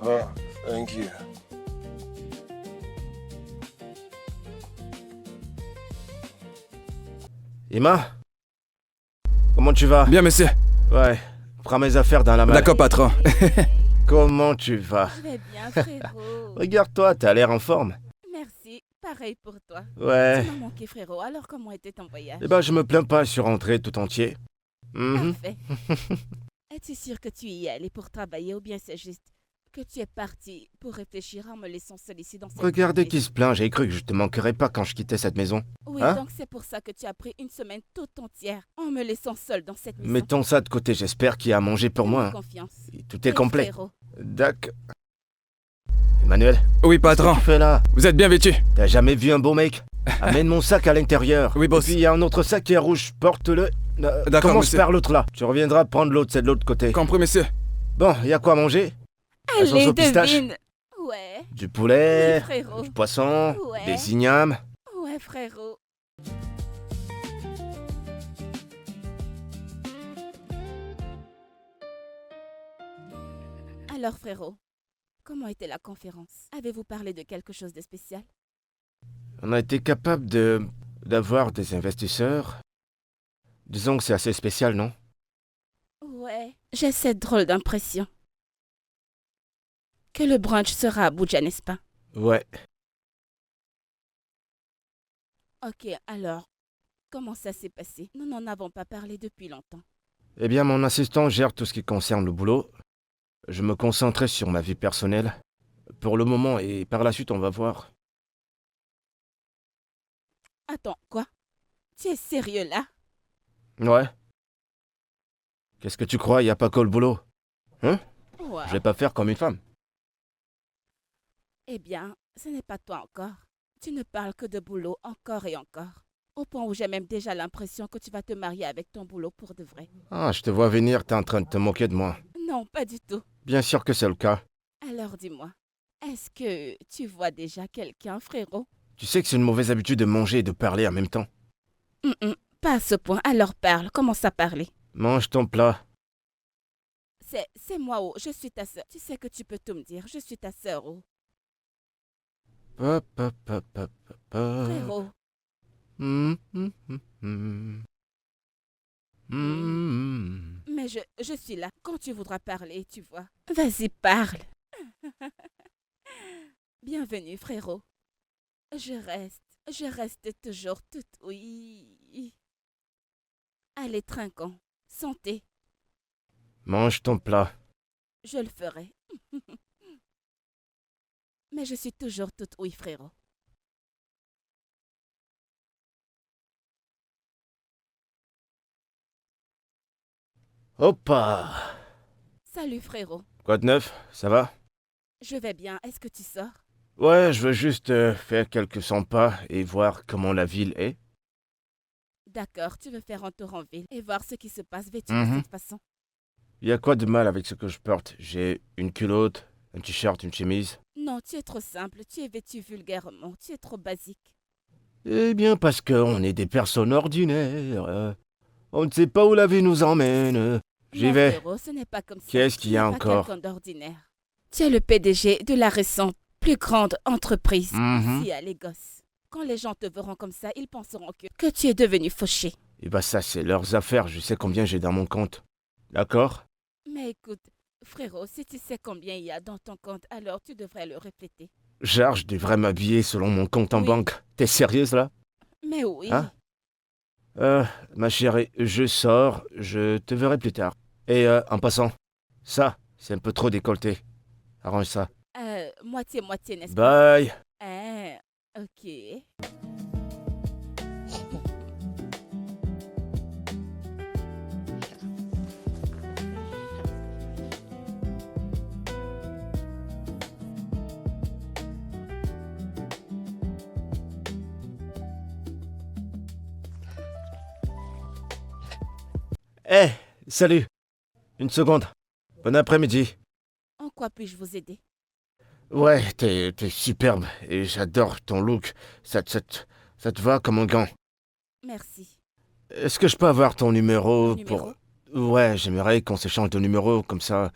Oh, thank you. Emma? Comment tu vas? Bien, monsieur. Ouais, prends mes affaires dans la malle. D'accord, patron. Comment tu vas? Je vais bien, frérot. Regarde-toi, t'as l'air en forme. Merci, pareil pour toi. Ouais. Tu m'as manqué, frérot. Alors, comment était ton voyage? Eh ben, je me plains pas, je suis rentré tout entier. Mhm. Parfait. Es-tu sûr que tu y es allé pour travailler ou bien c'est juste que tu es parti pour réfléchir en me laissant seul ici dans cette Regardez ville? qui se plaint, j'ai cru que je te manquerais pas quand je quittais cette maison. Oui, Hein? donc c'est pour ça que tu as pris une semaine toute entière en me laissant seul dans cette maison. Mettons ça de côté, j'espère qu'il y a à manger pour Fais-moi moi. Hein. confiance. Et tout est Hey, complet. frérot. D'accord. Emmanuel, Oui, qu'est-ce que patron. tu fais là? Vous êtes bien vêtu? T'as jamais vu un beau mec? Amène mon sac à l'intérieur. Oui, boss. Et puis il y a un autre sac qui est rouge, porte-le. D'accord, commence monsieur. par l'autre là. Tu reviendras prendre l'autre, c'est de l'autre côté. Compris, monsieur. Bon, il y a quoi à manger? La sauce Allez, au pistache. devine. Ouais. Du Oui, poulet, frérot. du poisson, Ouais. des ignames. Ouais, frérot. Alors, frérot, comment était la conférence? Avez-vous parlé de quelque chose de spécial? On a été capable d'avoir des investisseurs. Disons que c'est assez spécial, non? Ouais. J'ai cette drôle d'impression que le brunch sera à Abuja, n'est-ce pas? Ouais. Ok, alors, comment ça s'est passé? Nous n'en avons pas parlé depuis longtemps. Eh bien, mon assistant gère tout ce qui concerne le boulot. Je me concentrais sur ma vie personnelle. Pour le moment, et par la suite, on va voir. Attends, quoi? Tu es sérieux là? Ouais. Qu'est-ce que tu crois, y a pas que le boulot? Hein? Wow. Je vais pas faire comme une femme. Eh bien, ce n'est pas toi encore. Tu ne parles que de boulot encore et encore. Au point où j'ai même déjà l'impression que tu vas te marier avec ton boulot pour de vrai. Ah, je te vois venir, t'es en train de te moquer de moi. Non, pas du tout. Bien sûr que c'est le cas. Alors dis-moi, est-ce que tu vois déjà quelqu'un, frérot? Tu sais que c'est une mauvaise habitude de manger et de parler en même temps. Pas à ce point. Alors parle, commence à parler. Mange ton plat. C'est moi, oh, je suis ta sœur. Tu sais que tu peux tout me dire, je suis ta sœur, oh. Pa, pa, pa, pa, pa, pa. Frérot, Mm, mm, mm, mm. Mm. mais je suis là quand tu voudras parler, tu vois. Vas-y, parle. Bienvenue, frérot. Je reste toujours toute oui. Allez, trinquons. Santé, Mange ton plat. je le ferai. Mais je suis toujours toute oui, frérot. Hoppa! Salut, frérot. Quoi de neuf? Ça va? Je vais bien. Est-ce que tu sors? Ouais, je veux juste faire quelques 100 pas et voir comment la ville est. D'accord, tu veux faire un tour en ville et voir ce qui se passe vêtu Mhm. de cette façon. Y a quoi de mal avec ce que je porte? J'ai une culotte, un t-shirt, une chemise. Non, tu es trop simple, tu es vêtu vulgairement, tu es trop basique. Eh bien, parce qu'on est des personnes ordinaires. On ne sait pas où la vie nous emmène. J'y Non, vais. frérot, ce n'est pas comme ça. Qu'est-ce qu'il y a Tu n'es pas encore? quelqu'un d'ordinaire. Tu es le PDG de la récente plus grande entreprise Mhm. ici à Lagos. Quand les gens te verront comme ça, ils penseront que tu es devenu fauché. Eh ben ça, c'est leurs affaires. Je sais combien j'ai dans mon compte. D'accord? Mais écoute, frérot, si tu sais combien il y a dans ton compte, alors tu devrais le répéter. Genre, je devrais m'habiller selon mon compte en Oui. banque. T'es sérieuse, là? Mais oui, Hein? Ma chérie, je sors. Je te verrai plus tard. Et en passant, ça, c'est un peu trop décolleté. Arrange ça. moitié-moitié, n'est-ce pas? Bye! Ok. Eh, salut! Une seconde. Bon après-midi. En quoi puis-je vous aider? Ouais, t'es superbe et j'adore ton look. Ça te va comme un gant. Merci. Est-ce que je peux avoir ton numéro Mon numéro? pour... Ouais, j'aimerais qu'on s'échange de numéros, comme ça,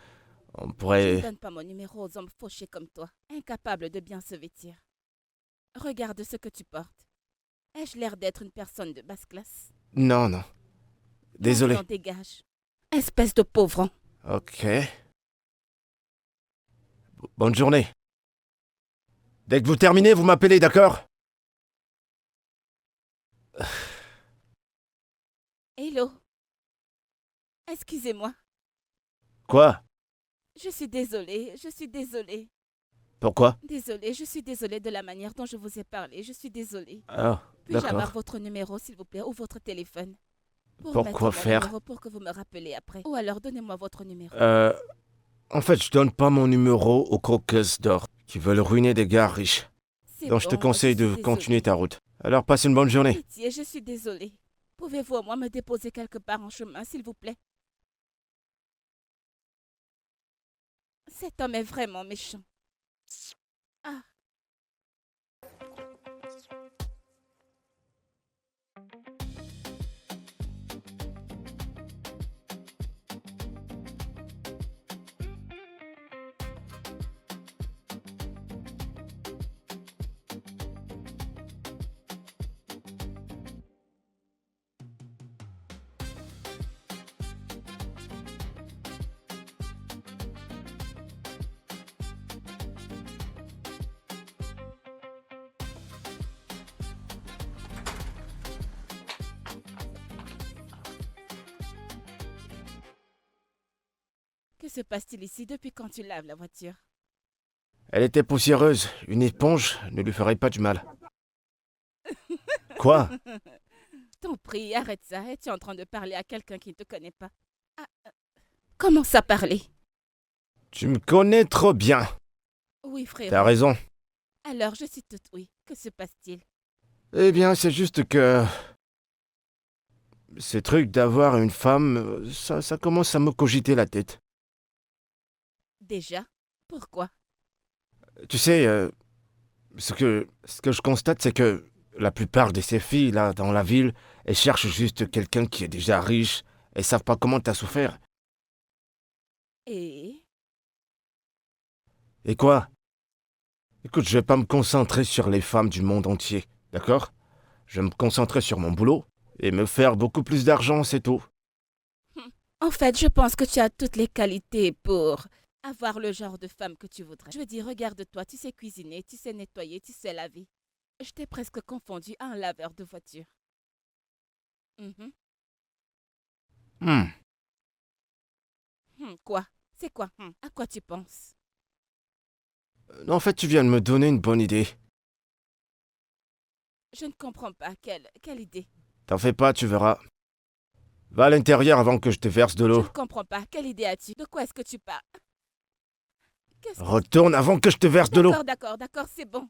On Je ne pourrait... donne pas mon numéro aux hommes fauchés comme toi, incapables de bien se vêtir. Regarde ce que tu portes. Ai-je l'air d'être une personne de basse classe? Non, non. Désolé. Maintenant, dégage. Espèce de pauvron. Ok. Bonne journée. Dès que vous terminez, vous m'appelez, d'accord? Hello. Excusez-moi. Quoi? Je suis désolée. Pourquoi? Désolée, je suis désolée de la manière dont je vous ai parlé. Je suis désolée. Ah, Puis-je avoir d'accord. votre numéro, s'il vous plaît, ou votre téléphone? Pour Pourquoi mettre mon faire? numéro pour que vous me rappelez après. Ou alors donnez-moi votre numéro. En fait, je donne pas mon numéro aux croqueuses d'or qui veulent ruiner des gars riches. C'est Donc je te bon, conseille suis de désolée. continuer ta route. Alors passe une bonne journée. Pitié, je suis désolée. Pouvez-vous au moins me déposer quelque part en chemin, s'il vous plaît? Cet homme est vraiment méchant. Ah, que se passe-t-il ici depuis quand tu laves la voiture? Elle était poussiéreuse. Une éponge ne lui ferait pas du mal. Quoi? T'en prie, arrête ça. Es-tu en train de parler à quelqu'un qui ne te connaît pas? Ah, commence à parler. Tu me connais trop bien. Oui, frère. T'as raison. Alors, je suis toute oui. Que se passe-t-il? Eh bien, c'est juste que... Ces trucs d'avoir une femme, ça commence à me cogiter la tête. Déjà? Pourquoi? Tu sais, ce que je constate, c'est que la plupart de ces filles, là, dans la ville, elles cherchent juste quelqu'un qui est déjà riche. Elles savent pas comment t'as souffert. Et... Et quoi? Écoute, je vais pas me concentrer sur les femmes du monde entier, d'accord? Je vais me concentrer sur mon boulot et me faire beaucoup plus d'argent, c'est tout. En fait, je pense que tu as toutes les qualités pour avoir le genre de femme que tu voudrais. Je veux dire, regarde-toi, tu sais cuisiner, tu sais nettoyer, tu sais laver. Je t'ai presque confondu à un laveur de voiture. Mhm. Hmm. Quoi? C'est quoi? À quoi tu penses? En fait, tu viens de me donner une bonne idée. Je ne comprends pas. Quelle idée? T'en fais pas, tu verras. Va à l'intérieur avant que je te verse de Je l'eau. ne comprends pas. Quelle idée as-tu? De quoi est-ce que tu parles? Qu'est-ce que... Retourne avant que je te verse de l'eau. D'accord, c'est bon.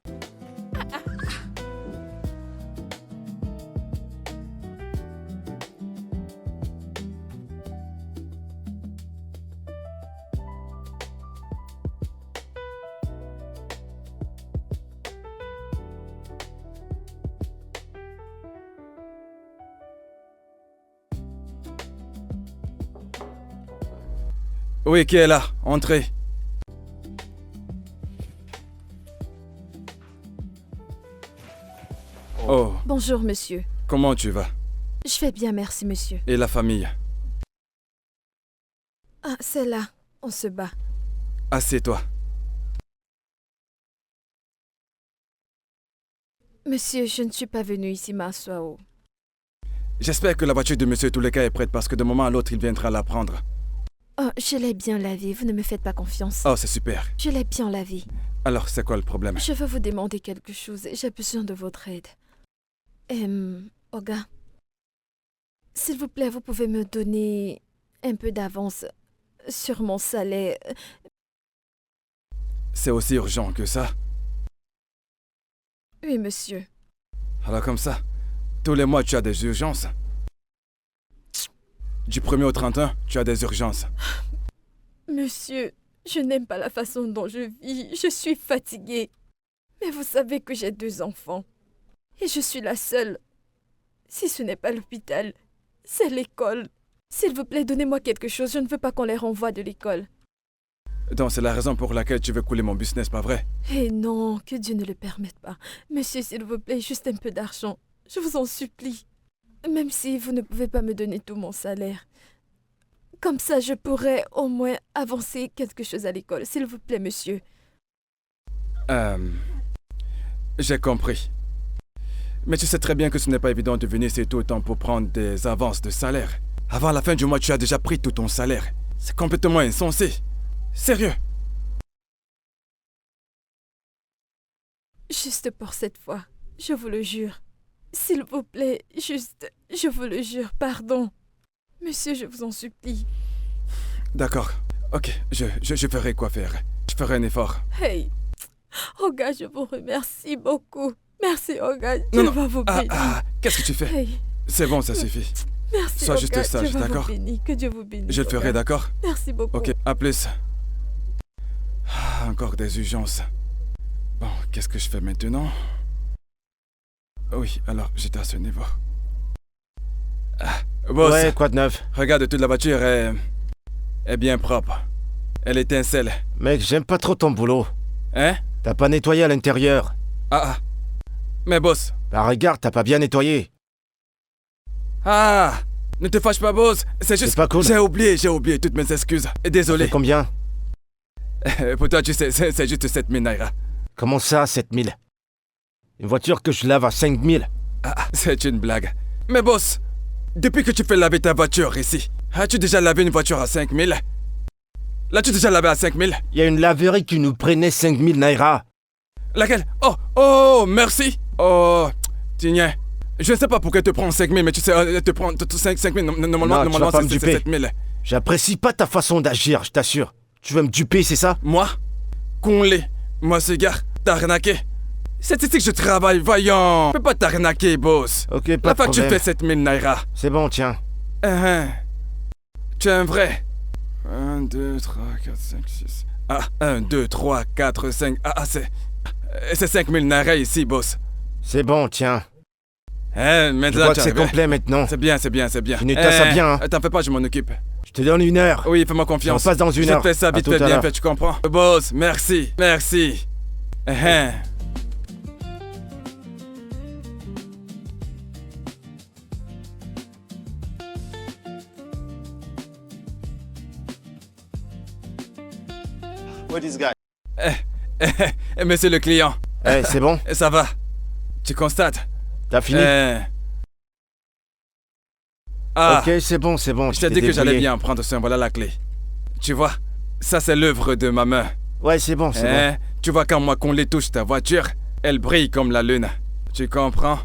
Oui, qui est là? Entrez. Oh, Bonjour, monsieur. comment tu vas? Je vais bien, merci, monsieur. Et la famille? Ah, c'est là. On se bat. Assieds-toi. Monsieur, je ne suis pas venu ici m'asseoir. J'espère que la voiture de monsieur Touleka est prête parce que de moment à l'autre, il viendra la prendre. Oh, je l'ai bien lavée. Vous ne me faites pas confiance. Oh, c'est super. Je l'ai bien lavée. Alors, c'est quoi le problème? Je veux vous demander quelque chose. J'ai besoin de votre aide. Oga, s'il vous plaît, vous pouvez me donner un peu d'avance sur mon salaire. C'est aussi urgent que ça? Oui, monsieur. Alors comme ça, tous les mois, tu as des urgences? Du 1er au 31, tu as des urgences. Monsieur, je n'aime pas la façon dont je vis. Je suis fatiguée. Mais vous savez que j'ai 2 enfants. Et je suis la seule. Si ce n'est pas l'hôpital, c'est l'école. S'il vous plaît, donnez-moi quelque chose. Je ne veux pas qu'on les renvoie de l'école. Donc c'est la raison pour laquelle tu veux couler mon business, pas vrai? Eh non, que Dieu ne le permette pas. Monsieur, s'il vous plaît, juste un peu d'argent. Je vous en supplie. Même si vous ne pouvez pas me donner tout mon salaire. Comme ça, je pourrais au moins avancer quelque chose à l'école. S'il vous plaît, monsieur. J'ai compris. Mais tu sais très bien que ce n'est pas évident de venir ici tout le temps pour prendre des avances de salaire. Avant la fin du mois, tu as déjà pris tout ton salaire. C'est complètement insensé. Sérieux. Juste pour cette fois, je vous le jure. S'il vous plaît, juste, je vous le jure, pardon. Monsieur, je vous en supplie. D'accord. Ok, je ferai quoi faire. Je ferai un effort. Hey, Oga, je vous remercie beaucoup. Merci, Oga. Non, Dieu non. va vous bénir. Qu'est-ce que tu fais? Hey, C'est bon, ça suffit. merci, Sois Oga. juste sage, Dieu va d'accord? vous bénir. Que Dieu vous bénisse. Je le ferai, Oga. d'accord? Merci beaucoup. Ok, à plus. Encore des urgences. Bon, qu'est-ce que je fais maintenant? Oui, alors j'étais à ce niveau. Boss, Ouais, quoi de neuf? regarde, toute la voiture est bien propre. Elle étincelle. Mec, j'aime pas trop ton boulot. Hein? T'as pas nettoyé à l'intérieur. Ah. Mais boss. Bah regarde, t'as pas bien nettoyé. Ah! Ne te fâche pas, boss. C'est juste... C'est pas cool. J'ai oublié toutes mes excuses. Et désolé. C'est combien? Pour toi, tu sais, c'est juste 7000 naira. Comment ça, 7000? Une voiture que je lave à 5000? C'est une blague. Mais boss, depuis que tu fais laver ta voiture ici, as-tu déjà lavé une voiture à 5000? L'as-tu déjà lavé à 5000? Il y a une laverie qui nous prenait 5000 naira. Laquelle? Oh, merci. Oh, tiens. Je ne sais pas pourquoi elle te prend 5000, mais tu sais, elle te prend 5000. Normalement, pas me c'est duper. 7000. J'apprécie pas ta façon d'agir, je t'assure. Tu veux me duper, c'est ça? Moi? Conlé. Moi, ce gars, t'as arnaqué. C'est ici que je travaille, voyons. Je peux pas t'arnaquer, boss. Ok, pas La de fois que tu problème. fais 7000 naira. C'est bon, tiens. Tu es un vrai. 1, 2, 3, 4, 5, 6. 1, 2, 3, 4, 5. C'est 5000 naira ici, boss. C'est bon, tiens. Hein, Je maintenant, vois tu que c'est arrives. complet maintenant. C'est bien. Tu nettoies ça bien, hein. T'en fais pas, je m'en occupe. Je te donne 1 heure. Oui, fais-moi confiance. On passe dans une heure. Je fais ça À vite tout fait, à bien l'heure. fait, tu comprends? Boss, merci. What is guy? Monsieur le client, Eh, c'est bon? ça va? Tu constates? T'as fini? Ok, c'est bon. Je t'ai dit que j'allais bien prendre soin, voilà la clé. Tu vois, ça c'est l'œuvre de ma main. Ouais, c'est bon. Tu vois quand moi qu'on les touche ta voiture, elle brille comme la lune. Tu comprends?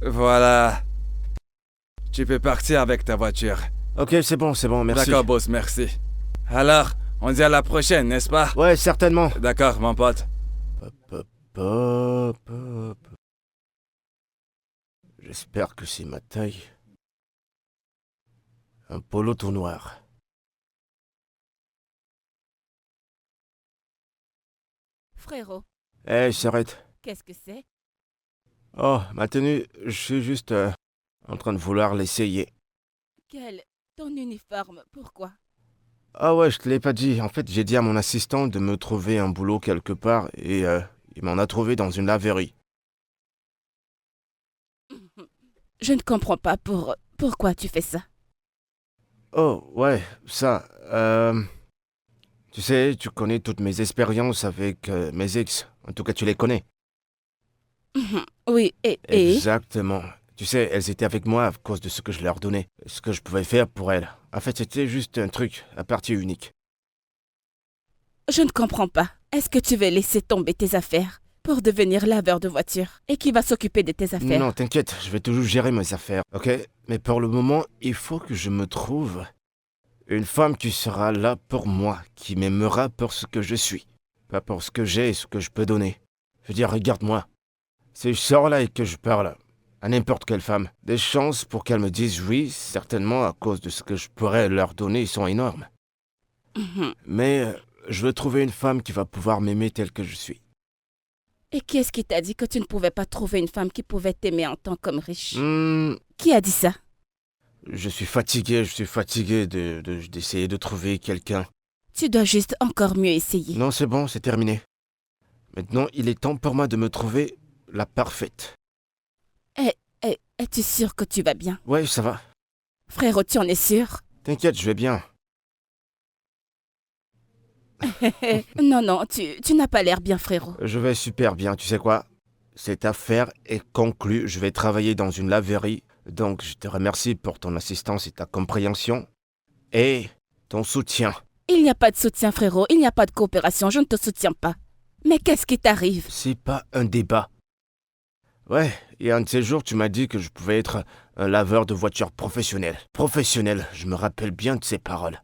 Voilà. Tu peux partir avec ta voiture. Ok, c'est bon, merci. D'accord, boss, merci. Alors, on dit à la prochaine, n'est-ce pas? Ouais, certainement. D'accord, mon pote. J'espère que c'est ma taille. Un polo tout noir. Frérot, Eh, s'arrête. qu'est-ce que c'est? Oh, ma tenue, je suis juste en train de vouloir l'essayer. Quel? Ton uniforme, pourquoi? Ah ouais, je te l'ai pas dit. En fait, j'ai dit à mon assistant de me trouver un boulot quelque part et il m'en a trouvé dans une laverie. Je ne comprends pas pourquoi tu fais ça. Oh, ouais, ça. Tu sais, tu connais toutes mes expériences avec mes ex. En tout cas, tu les connais. Oui, et? Exactement. Tu sais, elles étaient avec moi à cause de ce que je leur donnais, ce que je pouvais faire pour elles. En fait, c'était juste un truc, à partie unique. Je ne comprends pas. Est-ce que tu veux laisser tomber tes affaires pour devenir laveur de voiture? Et qui va s'occuper de tes affaires? Non, t'inquiète, je vais toujours gérer mes affaires, ok? Mais pour le moment, il faut que je me trouve une femme qui sera là pour moi, qui m'aimera pour ce que je suis, pas pour ce que j'ai et ce que je peux donner. Je veux dire, regarde-moi. Si je sors là et que je parle à n'importe quelle femme, des chances pour qu'elle me dise oui, certainement à cause de ce que je pourrais leur donner, sont énormes. Mais je veux trouver une femme qui va pouvoir m'aimer tel que je suis. Et qui est-ce qui t'a dit que tu ne pouvais pas trouver une femme qui pouvait t'aimer en tant qu'homme riche? Qui a dit ça? Je suis fatigué d'essayer de trouver quelqu'un. Tu dois juste encore mieux essayer. Non, c'est bon, c'est terminé. Maintenant, il est temps pour moi de me trouver la parfaite. Es-tu sûr que tu vas bien? Ouais, ça va. Frérot, tu en es sûr? T'inquiète, je vais bien. Non, tu n'as pas l'air bien, frérot. Je vais super bien, tu sais quoi? Cette affaire est conclue, je vais travailler dans une laverie. Donc, je te remercie pour ton assistance et ta compréhension. Et ton soutien. Il n'y a pas de soutien, frérot. Il n'y a pas de coopération. Je ne te soutiens pas. Mais qu'est-ce qui t'arrive? C'est pas un débat. Ouais, et un de ces jours, tu m'as dit que je pouvais être un laveur de voitures professionnel. Professionnel, je me rappelle bien de ces paroles.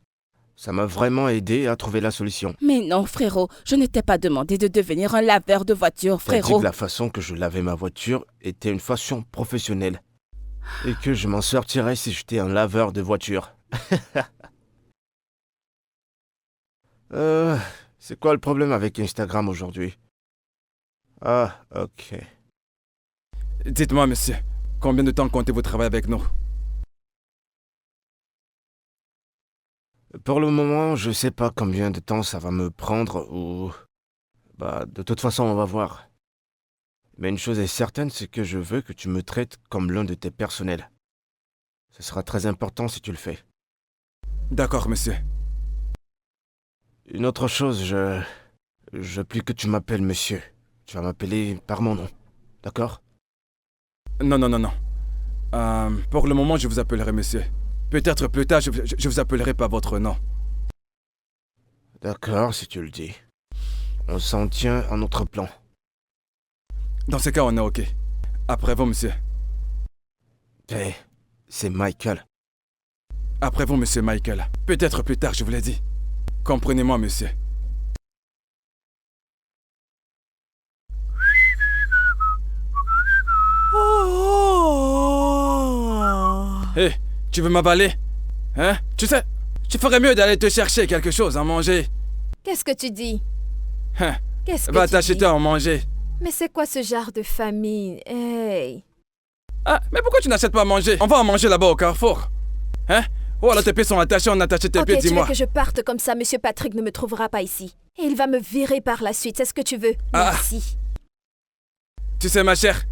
Ça m'a vraiment aidé à trouver la solution. Mais non, frérot. Je ne t'ai pas demandé de devenir un laveur de voitures, T'as dit frérot. que la façon que je lavais ma voiture était une façon professionnelle. Et que je m'en sortirais si j'étais un laveur de voitures. C'est quoi le problème avec Instagram aujourd'hui? Ah, ok. Dites-moi, monsieur, combien de temps comptez-vous travailler avec nous? Pour le moment, je sais pas combien de temps ça va me prendre ou... de toute façon, on va voir. Mais une chose est certaine, c'est que je veux que tu me traites comme l'un de tes personnels. Ce sera très important si tu le fais. D'accord, monsieur. Une autre chose, je veux plus que tu m'appelles monsieur. Tu vas m'appeler par mon nom. D'accord? Non. Pour le moment, je vous appellerai monsieur. Peut-être plus tard, je vous appellerai par votre nom. D'accord, si tu le dis. On s'en tient à notre plan. Dans ce cas, on est OK. Après vous, monsieur. Hey, c'est Michael. Après vous, monsieur Michael. Peut-être plus tard, je vous l'ai dit. Comprenez-moi, monsieur. Hé, tu veux m'avaler? Hein? Tu sais, tu ferais mieux d'aller te chercher quelque chose à manger. Qu'est-ce que tu dis? Hein? Qu'est-ce que Va tu t'acheter dis? à manger. Mais c'est quoi ce genre de famille? Hey! Ah, mais pourquoi tu n'achètes pas à manger? On va en manger là-bas au carrefour. Hein? Ou alors tes pieds sont attachés, on a attaché tes Ok, pieds, tu veux dis-moi. que je parte comme ça, Monsieur Patrick ne me trouvera pas ici. Et il va me virer par la suite, c'est ce que tu veux? Ah. Merci. Tu sais, ma chère,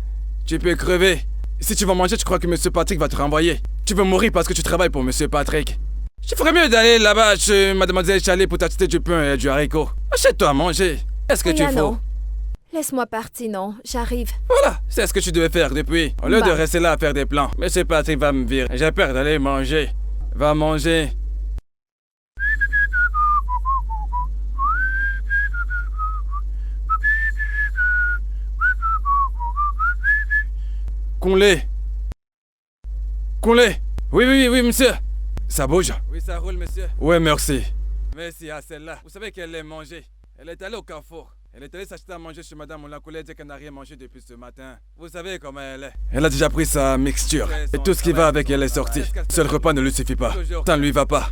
tu peux crever. Si tu vas manger, tu crois que Monsieur Patrick va te renvoyer. Tu veux mourir parce que tu travailles pour Monsieur Patrick. Je ferais mieux d'aller là-bas chez Mademoiselle Chalet pour t'acheter du pain et du haricot. Achète-toi à manger. Est-ce que tu Rien, fous? non. Laisse-moi partir, non. J'arrive. Voilà, c'est ce que tu devais faire depuis. Au lieu de Bah. rester là à faire des plans. Monsieur Patrick va me virer. J'ai peur d'aller manger. Va manger. Conlé. Oui, monsieur. Ça bouge? Oui, ça roule, monsieur. Oui, merci. Merci à celle-là. Vous savez qu'elle l'a mangé. Elle est allée au carrefour. Elle est allée s'acheter à manger chez madame. On l'a collé, dit qu'elle n'a rien mangé depuis ce matin. Vous savez comment elle est. Elle a déjà pris sa mixture. Et tout ce qui va avec elle est sorti. Seul repas ne lui suffit pas. Ça ne lui va pas.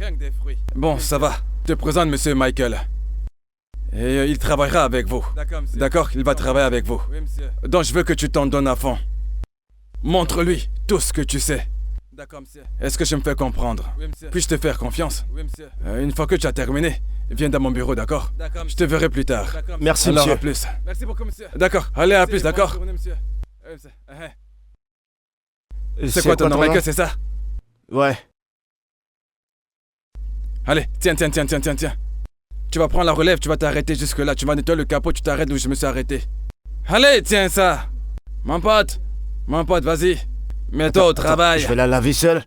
Bon, ça va. Je te présente monsieur Michael. Et il travaillera avec vous. D'accord, il va travailler avec vous. Donc je veux que tu t'en donnes à fond. Montre-lui tout ce que tu sais. D'accord, monsieur. Est-ce que je me fais comprendre? Oui, monsieur. Puis-je te faire confiance? Oui, monsieur. Une fois que tu as terminé, viens dans mon bureau, d'accord? D'accord, monsieur. Je te verrai plus tard. D'accord, Merci, alors, monsieur. à plus. Merci beaucoup, monsieur. D'accord, allez, à plus, d'accord? Bonne journée, monsieur. C'est quoi ton nom, Michael, c'est ça? Ouais. Allez, tiens. Tu vas prendre la relève, tu vas t'arrêter jusque là. Tu vas nettoyer le capot, tu t'arrêtes où je me suis arrêté. Allez, tiens ça. Mon pote, vas-y. Mets-toi au travail. Je vais la laver seul.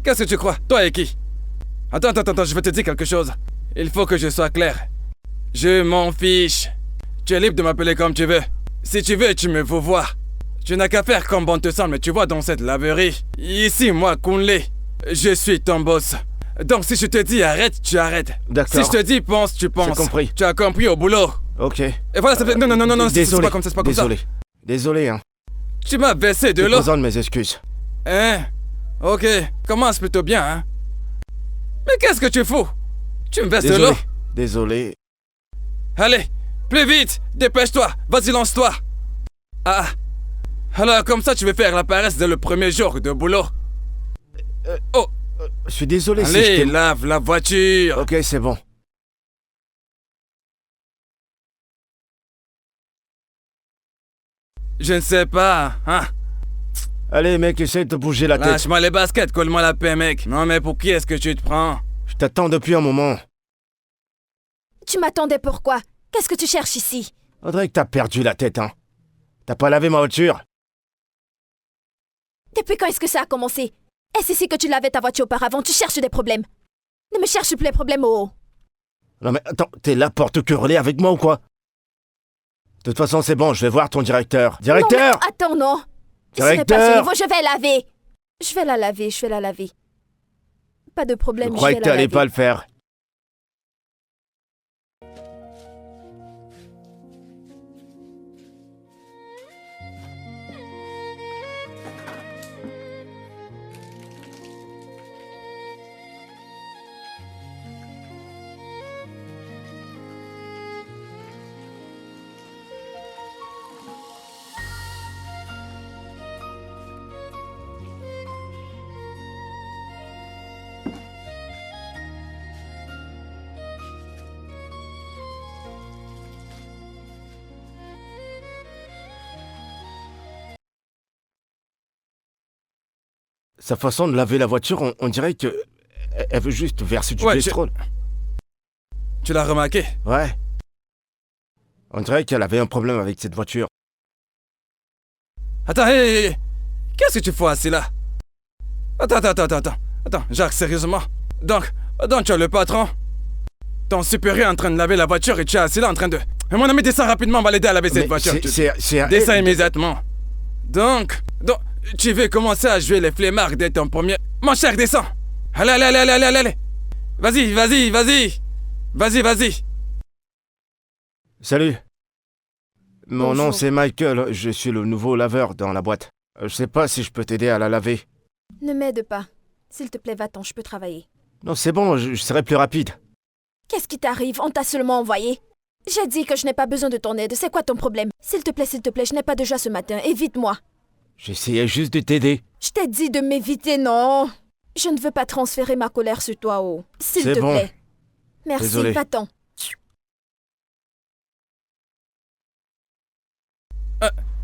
Qu'est-ce que tu crois? Toi et qui? Attends, je vais te dire quelque chose. Il faut que je sois clair. Je m'en fiche. Tu es libre de m'appeler comme tu veux. Si tu veux, tu me veux voir. Tu n'as qu'à faire comme bon te semble, mais tu vois dans cette laverie. Ici, moi, Kunle, je suis ton boss. Donc si je te dis arrête, tu arrêtes. D'accord. Si je te dis pense, tu penses. J'ai compris. Tu as compris au boulot. Ok. Et voilà, ça fait... Non, c'est Désolé. pas comme ça, c'est pas comme ça. Désolé, hein. Tu m'as baissé de Je l'eau. présente mes excuses. Hein? Ok, commence plutôt bien, hein? Mais qu'est-ce que tu fous? Tu me baisses de l'eau? Désolé. Allez, plus vite, dépêche-toi, vas-y, lance-toi. Ah, alors comme ça tu veux faire la paresse dès le premier jour de boulot. Oh, Je suis désolé si je Allez, t'ai... lave la voiture. Ok, c'est bon. Je ne sais pas, hein. Allez, mec, essaye de bouger la tête. Lâche-moi les baskets, colle-moi la paix, mec. Non, mais pour qui est-ce que tu te prends? Je t'attends depuis un moment. Tu m'attendais pourquoi? Qu'est-ce que tu cherches ici? On dirait que t'as perdu la tête, hein. T'as pas lavé ma voiture? Depuis quand est-ce que ça a commencé? Est-ce ici que tu lavais ta voiture auparavant? Tu cherches des problèmes. Ne me cherche plus les problèmes, oh. Non mais attends, t'es là pour te quereller avec moi ou quoi? De toute façon, c'est bon, je vais voir ton directeur. Directeur! Non, mais attends, non. Ce n'est Directeur! pas ce niveau, je vais laver. Je vais la laver. Pas de Je problème, je croyais vais que la t'allais laver. pas le faire. Sa façon de laver la voiture, on dirait que... Elle veut juste verser du Ouais, pétrole. Tu l'as remarqué? Ouais. On dirait qu'elle avait un problème avec cette voiture. Attends, hé. Qu'est-ce que tu fais assis là? Attends, Jacques, sérieusement? Donc, tu es le patron? Ton supérieur est en train de laver la voiture et tu es assis là en train de... Mon ami, descends rapidement, on va l'aider à laver cette Mais voiture. c'est... Descends immédiatement. Donc, tu veux commencer à jouer les flemmards dès ton premier... Mon cher, descends. Allez. Vas-y. Salut. Mon nom Bonjour. c'est Michael, je suis le nouveau laveur dans la boîte. Je sais pas si je peux t'aider à la laver. Ne m'aide pas. S'il te plaît, va-t'en, je peux travailler. Non, c'est bon, je serai plus rapide. Qu'est-ce qui t'arrive? On t'a seulement envoyé. J'ai dit que je n'ai pas besoin de ton aide. C'est quoi ton problème? S'il te plaît, je n'ai pas de joie ce matin. Évite-moi. J'essayais juste de t'aider. Je t'ai dit de m'éviter, non? Je ne veux pas transférer ma colère sur toi, oh. S'il C'est te bon. plaît. Merci, Désolé. va-t'en.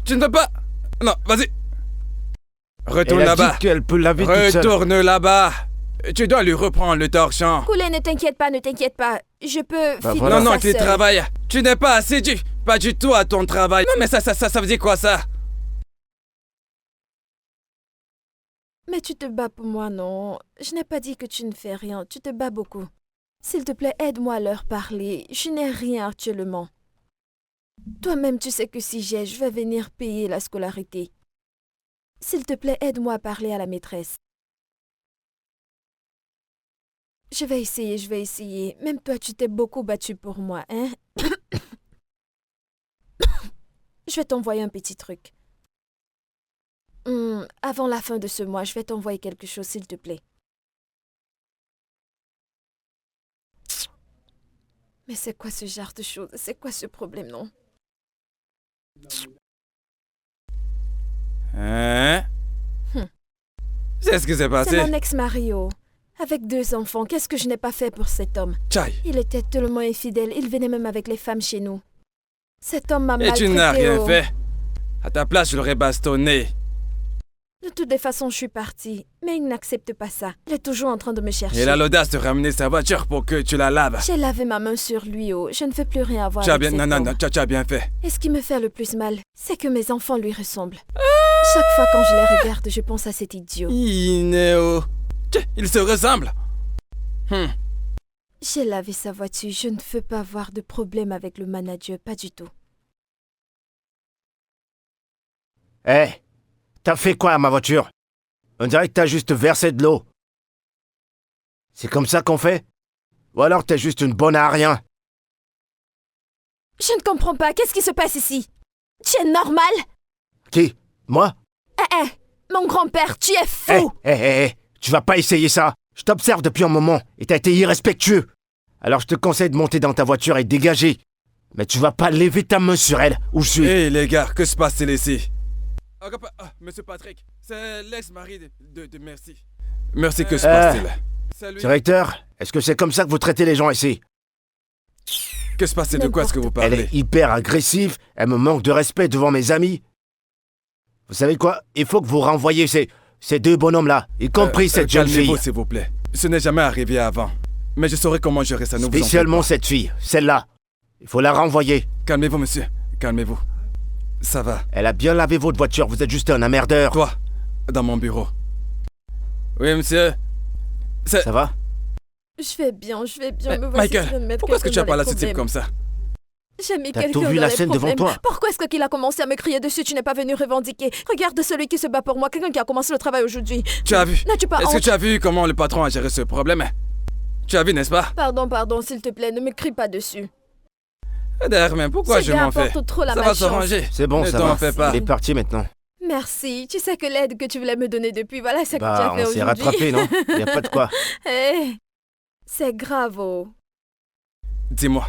Tu ne peux pas... Non, vas-y. Retourne Elle a là-bas. dit qu'elle peut laver toute seule. Retourne là-bas. Tu dois lui reprendre le torchon. Coulé, ne t'inquiète pas. Je peux Bah finir voilà. Non, ça qu'il seule. travaille. Tu n'es pas assidu. Pas du tout à ton travail. Non, mais ça veut dire quoi, ça? Mais tu te bats pour moi, non? Je n'ai pas dit que tu ne fais rien. Tu te bats beaucoup. S'il te plaît, aide-moi à leur parler. Je n'ai rien actuellement. Toi-même, tu sais que si je vais venir payer la scolarité. S'il te plaît, aide-moi à parler à la maîtresse. Je vais essayer. Même toi, tu t'es beaucoup battu pour moi, hein? Je vais t'envoyer un petit truc. Avant la fin de ce mois, je vais t'envoyer quelque chose, s'il te plaît. Mais c'est quoi ce genre de choses? C'est quoi ce problème, non? Hein? C'est ce qui s'est C'est passé. mon ex-mari, oh. Avec 2 enfants, qu'est-ce que je n'ai pas fait pour cet homme? Tchaï. Il était tellement infidèle, il venait même avec les femmes chez nous. Cet homme m'a Et maltraité, tu n'as rien oh. fait. À ta place, je l'aurais bastonné. De toutes les façons, je suis partie. Mais il n'accepte pas ça. Il est toujours en train de me chercher. Et il a l'audace de ramener sa voiture pour que tu la laves. J'ai lavé ma main sur lui, oh. Je ne veux plus rien avoir Tu as avec bien... cet Non, homme. tu as bien fait. Et ce qui me fait le plus mal, c'est que mes enfants lui ressemblent. Chaque fois quand je les regarde, je pense à cet idiot. Inéo. Il se ressemble. J'ai lavé sa voiture, je ne veux pas avoir de problème avec le manager, pas du tout. Hé, t'as fait quoi à ma voiture? On dirait que t'as juste versé de l'eau. C'est comme ça qu'on fait? Ou alors t'es juste une bonne à rien? Je ne comprends pas, qu'est-ce qui se passe ici? Tu es normal? Qui? Moi? Mon grand-père, tu es fou! Tu vas pas essayer ça. Je t'observe depuis un moment et t'as été irrespectueux. Alors je te conseille de monter dans ta voiture et de dégager. Mais tu vas pas lever ta main sur elle, où je suis. Hé les gars, que se passe-t-il ici? Monsieur Patrick, c'est l'ex-mari de Merci. Merci, que se passe-t-il? Salut. Directeur, est-ce que c'est comme ça que vous traitez les gens ici? Que se passe-t-il? De quoi est-ce que vous Elle parlez? est hyper agressive, elle me manque de respect devant mes amis. Vous savez quoi? Il faut que vous renvoyiez ces deux bonhommes-là, y compris cette jeune fille. Calmez-vous, s'il vous plaît. Ce n'est jamais arrivé avant. Mais je saurai comment gérer ça, ne vous en faites Spécialement pas. cette fille, celle-là. Il faut la renvoyer. Calmez-vous, monsieur. Calmez-vous. Ça va. Elle a bien lavé votre voiture, vous êtes juste un emmerdeur. Toi, dans mon bureau. Oui, monsieur. Ça va? Je vais bien. Mais, Me voici Michael, en train de mettre pourquoi est-ce que tu quelqu'un as parlé à dans ce les type problèmes. comme ça? J'ai mis T'as quelqu'un tout vu dans la les scène devant problèmes. toi? Pourquoi est-ce qu'il a commencé à me crier dessus? Tu n'es pas venu revendiquer. Regarde celui qui se bat pour moi, quelqu'un qui a commencé le travail aujourd'hui. Tu as vu? N'as-tu pas Est-ce que honte? tu as vu comment le patron a géré ce problème? Tu as vu, n'est-ce pas? Pardon, s'il te plaît, ne me crie pas dessus. D'ailleurs, mais pourquoi Ce je gars m'en fais? apporte trop la Ça va malchance. s'arranger. C'est bon, Ne ça t'en va. fais pas. Il est parti maintenant. Merci. Tu sais que l'aide que tu voulais me donner depuis, voilà ce que tu Bah, as fait on s'est aujourd'hui. rattrapé, non? Y a pas de quoi. Eh, c'est grave, oh. Dis-moi,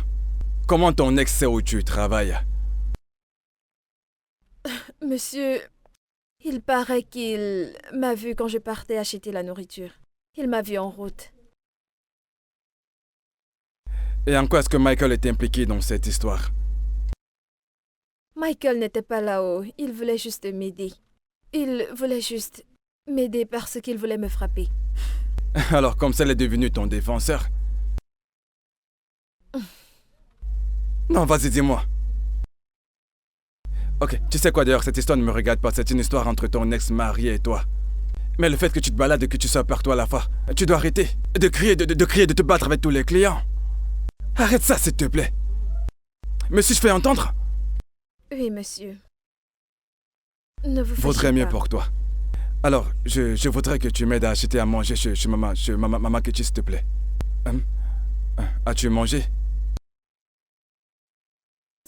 comment ton ex sait où tu travailles? Monsieur, il paraît qu'il m'a vu quand je partais acheter la nourriture. Il m'a vu en route. Et en quoi est-ce que Michael est impliqué dans cette histoire? Michael n'était pas là-haut. Il voulait juste m'aider. Il voulait juste m'aider parce qu'il voulait me frapper. Alors, comme ça, elle est devenue ton défenseur? Non, vas-y, dis-moi. Ok, tu sais quoi d'ailleurs, cette histoire ne me regarde pas. C'est une histoire entre ton ex-mari et toi. Mais le fait que tu te balades et que tu sois partout à la fois, tu dois arrêter de crier, de crier, de te battre avec tous les clients. Arrête ça, s'il te plaît. Mais si je fais entendre, Oui, monsieur. Ne vous fâchez vaudrait mieux pas. pour toi. Alors, je voudrais que tu m'aides à acheter à manger chez maman Kitty, s'il te plaît. As-tu mangé?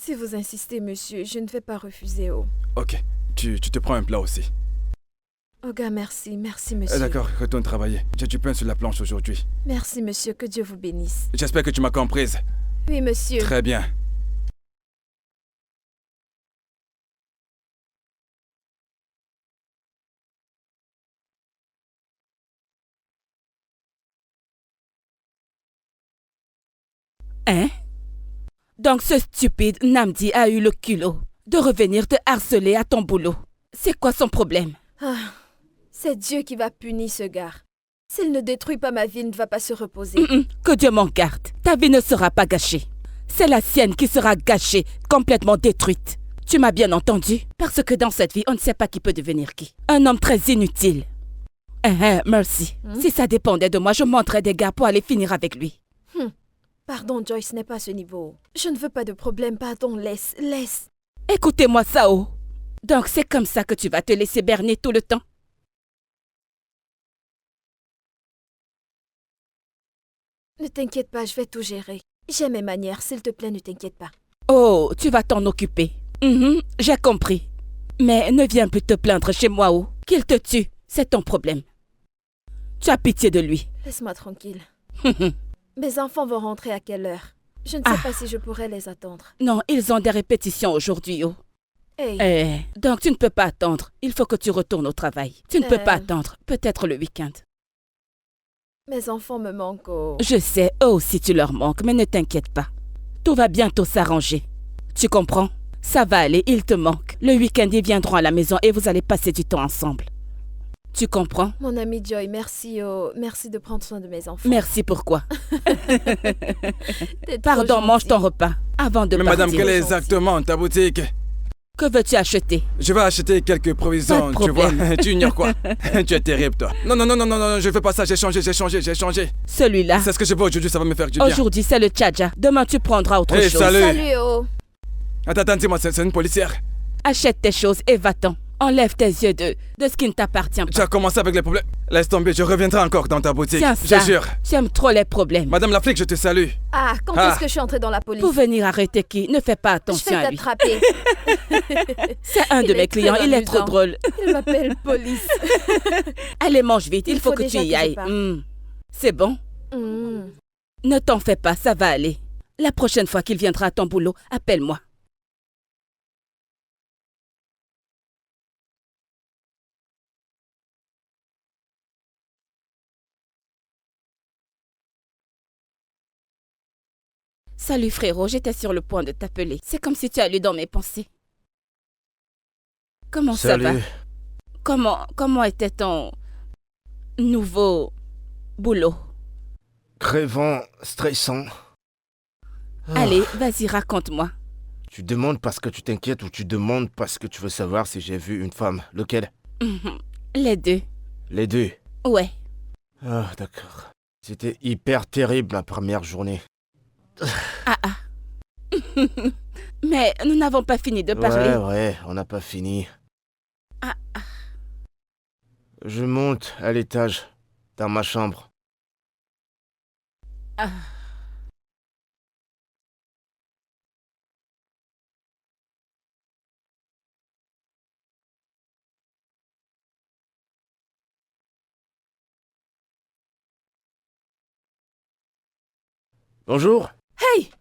Si vous insistez, monsieur, je ne vais pas refuser, oh. Ok, tu te prends un plat aussi. Oh, gars, merci, monsieur. D'accord, retourne travailler. J'ai du pain sur la planche aujourd'hui. Merci, monsieur, que Dieu vous bénisse. J'espère que tu m'as comprise. Oui, monsieur. Très bien. Hein? Donc ce stupide Namdi a eu le culot de revenir te harceler à ton boulot. C'est quoi son problème? Ah, c'est Dieu qui va punir ce gars. S'il ne détruit pas ma vie, il ne va pas se reposer. Que Dieu m'en garde. Ta vie ne sera pas gâchée. C'est la sienne qui sera gâchée, complètement détruite. Tu m'as bien entendu? Parce que dans cette vie, on ne sait pas qui peut devenir qui. Un homme très inutile. Merci. Si ça dépendait de moi, je monterais des gars pour aller finir avec lui. Pardon, Joyce, ce n'est pas à ce niveau. Je ne veux pas de problème, pardon, laisse. Écoutez-moi, Sao. Donc c'est comme ça que tu vas te laisser berner tout le temps? Ne t'inquiète pas, je vais tout gérer. J'ai mes manières, s'il te plaît, ne t'inquiète pas. Oh, tu vas t'en occuper. J'ai compris. Mais ne viens plus te plaindre chez moi, oh. Qu'il te tue, c'est ton problème. Tu as pitié de lui. Laisse-moi tranquille. Mes enfants vont rentrer à quelle heure? Je ne sais pas si je pourrais les attendre. Non, ils ont des répétitions aujourd'hui, oh. Hey, Donc tu ne peux pas attendre. Il faut que tu retournes au travail. Tu ne peux pas attendre. Peut-être le week-end. mes enfants me manquent, oh. Je sais, eux aussi tu leur manques, mais ne t'inquiète pas. Tout va bientôt s'arranger. Tu comprends? Ça va aller, ils te manquent. Le week-end, ils viendront à la maison et vous allez passer du temps ensemble. Tu comprends? Mon ami Joy, merci, oh. Merci de prendre soin de mes enfants. Merci pourquoi? T'es trop Pardon, mange gentil. ton repas avant de Mais partir. madame, quelle est gentil. exactement ta boutique? Que veux-tu acheter? Je vais acheter quelques provisions, Pas de tu vois. problème. Tu ignores quoi? Tu es terrible, toi. Non, je fais pas ça, j'ai changé. Celui-là. C'est ce que je veux aujourd'hui, ça va me faire du bien. Aujourd'hui, c'est le tcha-tcha. Demain, tu prendras autre Hey, chose. salut. Salut, oh. Attends, dis-moi, c'est une policière. Achète tes choses et va-t'en. Enlève tes yeux de ce qui ne t'appartient Tu pas. as commencé avec les problèmes. Laisse tomber, je reviendrai encore dans ta boutique. Tiens Je ça. jure. Tu aimes trop les problèmes. Madame la flic, je te salue. Ah, quand Ah. est-ce que je suis entrée dans la police? Pour venir arrêter qui? Ne fais pas Je attention vais à lui. t'attraper. C'est un de Il mes est clients, très il est trop amusant. drôle. Il m'appelle police. Allez, mange vite, il Il faut faut que tu déjà y que je ailles. parte. C'est bon? Hmm. Ne t'en fais pas, ça va aller. La prochaine fois qu'il viendra à ton boulot, appelle-moi. Salut frérot, j'étais sur le point de t'appeler. C'est comme si tu as lu dans mes pensées. Comment ça va? Salut. Comment était ton nouveau boulot? Crevant, stressant. Ah. Allez, vas-y, raconte-moi. Tu demandes parce que tu t'inquiètes ou tu demandes parce que tu veux savoir si j'ai vu une femme? Lequel? Les deux. Les deux. Ouais. Ah, d'accord. C'était hyper terrible la première journée. Ah. Mais nous n'avons pas fini de parler. Ouais, on n'a pas fini. Ah. Je monte à l'étage, dans ma chambre. Ah. Bonjour. Hey!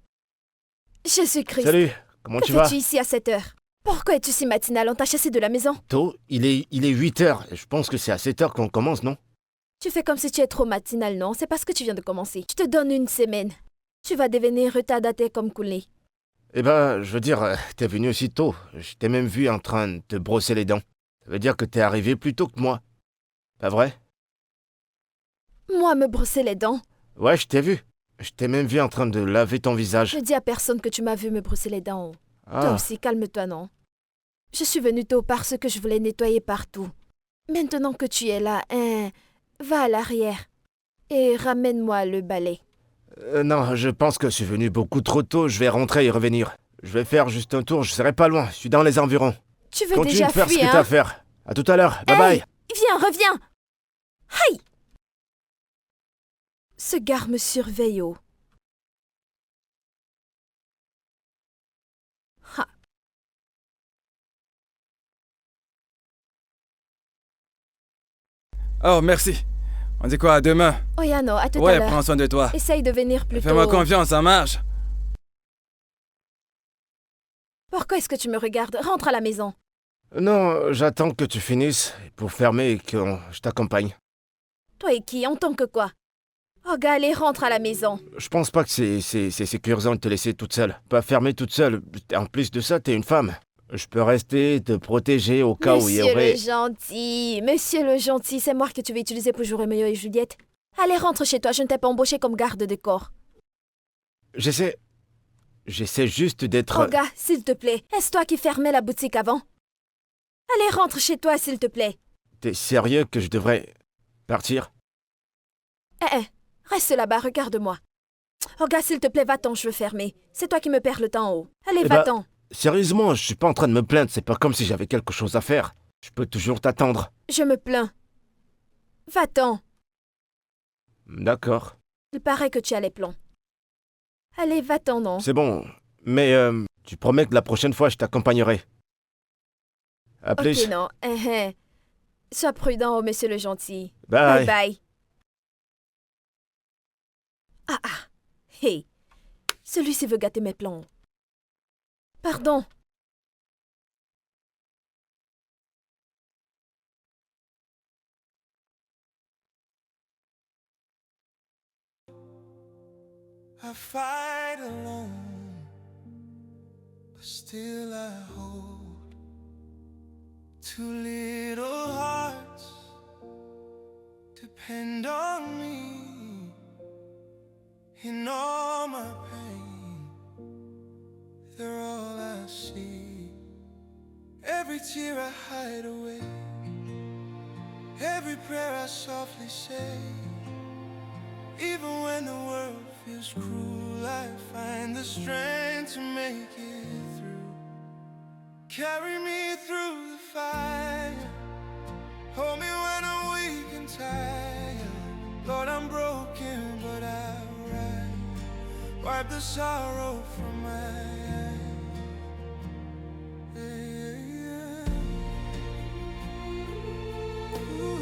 Jésus-Christ! Salut. Comment Que tu vas? fais-tu ici à cette heure? Pourquoi es-tu si matinal? On t'a chassé de la maison? Tôt, il est 8 heures. Je pense que c'est à 7 heures qu'on commence, non? Tu fais comme si tu es trop matinal, non? C'est parce que tu viens de commencer. Je te donne une semaine. Tu vas devenir retardataire comme Coulé. Eh ben, je veux dire, t'es venu aussi tôt. Je t'ai même vu en train de te brosser les dents. Ça veut dire que t'es arrivé plus tôt que moi. Pas vrai? Moi, me brosser les dents? Ouais, je t'ai vu. Je t'ai même vu en train de laver ton visage. Je dis à personne que tu m'as vu me brosser les dents. Toi Ah, aussi, calme-toi, non? Je suis venue tôt parce que je voulais nettoyer partout. Maintenant que tu es là, va à l'arrière et ramène-moi le balai. non, je pense que je suis venu beaucoup trop tôt. Je vais rentrer et revenir. Je vais faire juste un tour. Je serai pas loin. Je suis dans les environs. Tu veux Continue déjà de faire ce que fuir, t'as à hein? faire. À tout à l'heure. Bye Hey! bye. Viens, reviens! Aïe! Ce gars me surveille, oh. Ha. Oh, merci. On dit quoi, à demain? Oyano, à tout à Ouais, l'heure. prends soin de toi. Essaye de venir plus Fais-moi tôt. confiance, ça marche. Pourquoi est-ce que tu me regardes? Rentre à la maison. Non, j'attends que tu finisses pour fermer et que je t'accompagne. Toi et qui? En tant que quoi? Oh, gars, allez, rentre à la maison. Je pense pas que c'est sécurisant de te laisser toute seule. Pas fermer toute seule. En plus de ça, t'es une femme. Je peux rester, te protéger au cas où il y Monsieur aurait... le gentil, monsieur le gentil, c'est moi que tu veux utiliser pour jouer Roméo et Juliette. Allez, rentre chez toi, je ne t'ai pas embauché comme garde de corps. J'essaie juste d'être... Oh, gars, s'il te plaît, est-ce toi qui fermais la boutique avant? Allez, rentre chez toi, s'il te plaît. T'es sérieux que je devrais partir? Reste là-bas, regarde-moi. Oh, gars, s'il te plaît, va-t'en, je veux fermer. C'est toi qui me perds le temps, oh. Allez, Eh ben, va-t'en. Sérieusement, je suis pas en train de me plaindre. C'est pas comme si j'avais quelque chose à faire. Je peux toujours t'attendre. Je me plains. Va-t'en. D'accord. Il paraît que tu as les plombs. Allez, va-t'en, non? C'est bon. Mais tu promets que la prochaine fois, je t'accompagnerai. À plus. Ok, non. Sois prudent, oh, monsieur le gentil. Bye. Bye bye. Ah. Hey. Celui-ci veut gâter mes plans. Pardon. I fight alone, but still I hold two little hearts. Depend on me in all my pain. They're all I see. Every tear I hide away, every prayer I softly say. Even when the world feels cruel, I find the strength to make it through. Carry me through the fire, hold me when I'm weak and tired. Lord, I'm broken, but I'll rise. Wipe the sorrow from my eyes. Yeah. Ooh,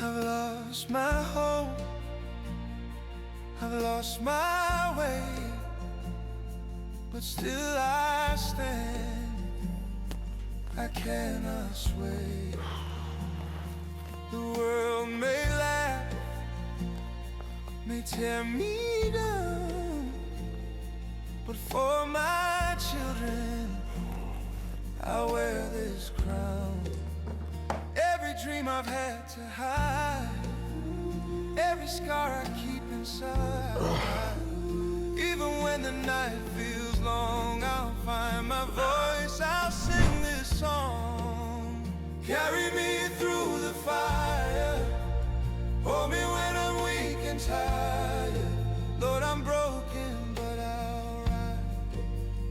I've lost my hope, I've lost my way, but still I stand. I cannot sway. The world may laugh, may tear me down, but for my children, I'll wear this crown. Every dream I've had to hide, every scar I keep inside. Even when the night feels long, I'll find my voice, I'll sing this song. Carry me through the fire, hold me when I'm weak and tired. Lord, I'm broken, but I'll rise.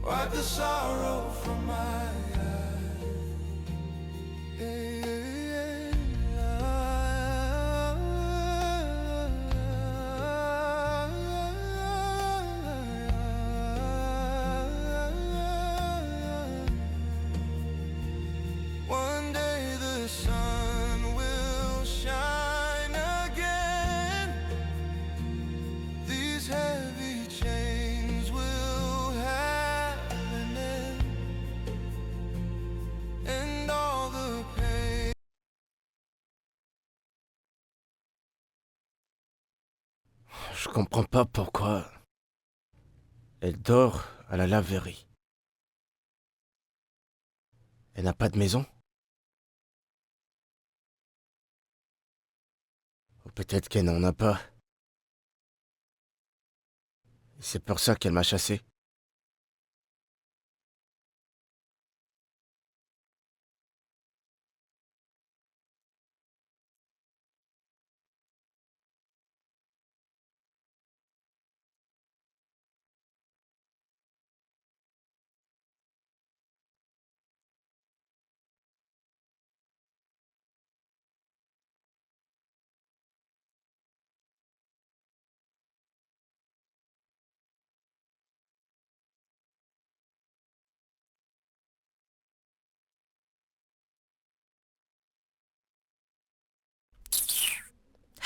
Wipe the sorrow from my eyes. One day the sun will shine again. These heavy chains will have an end, and all the pain. Je comprends pas pourquoi. Elle dort à la laverie. Elle n'a pas de maison? Ou peut-être qu'elle n'en a pas. C'est pour ça qu'elle m'a chassé.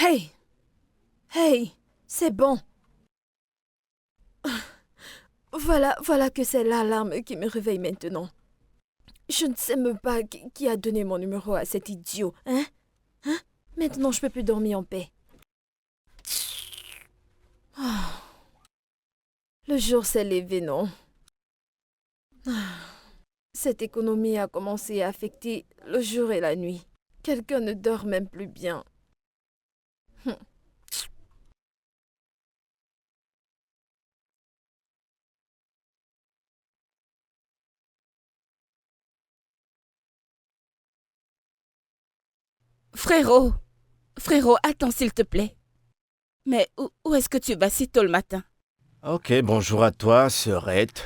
Hey! Hey! C'est bon. Voilà que c'est l'alarme qui me réveille maintenant. Je ne sais même pas qui a donné mon numéro à cet idiot, hein? Maintenant, je peux plus dormir en paix. Ah. Le jour s'est levé, non? Cette économie a commencé à affecter le jour et la nuit. Quelqu'un ne dort même plus bien. Frérot, attends s'il te plaît. Mais où est-ce que tu vas si tôt le matin? Ok, bonjour à toi, sœurette.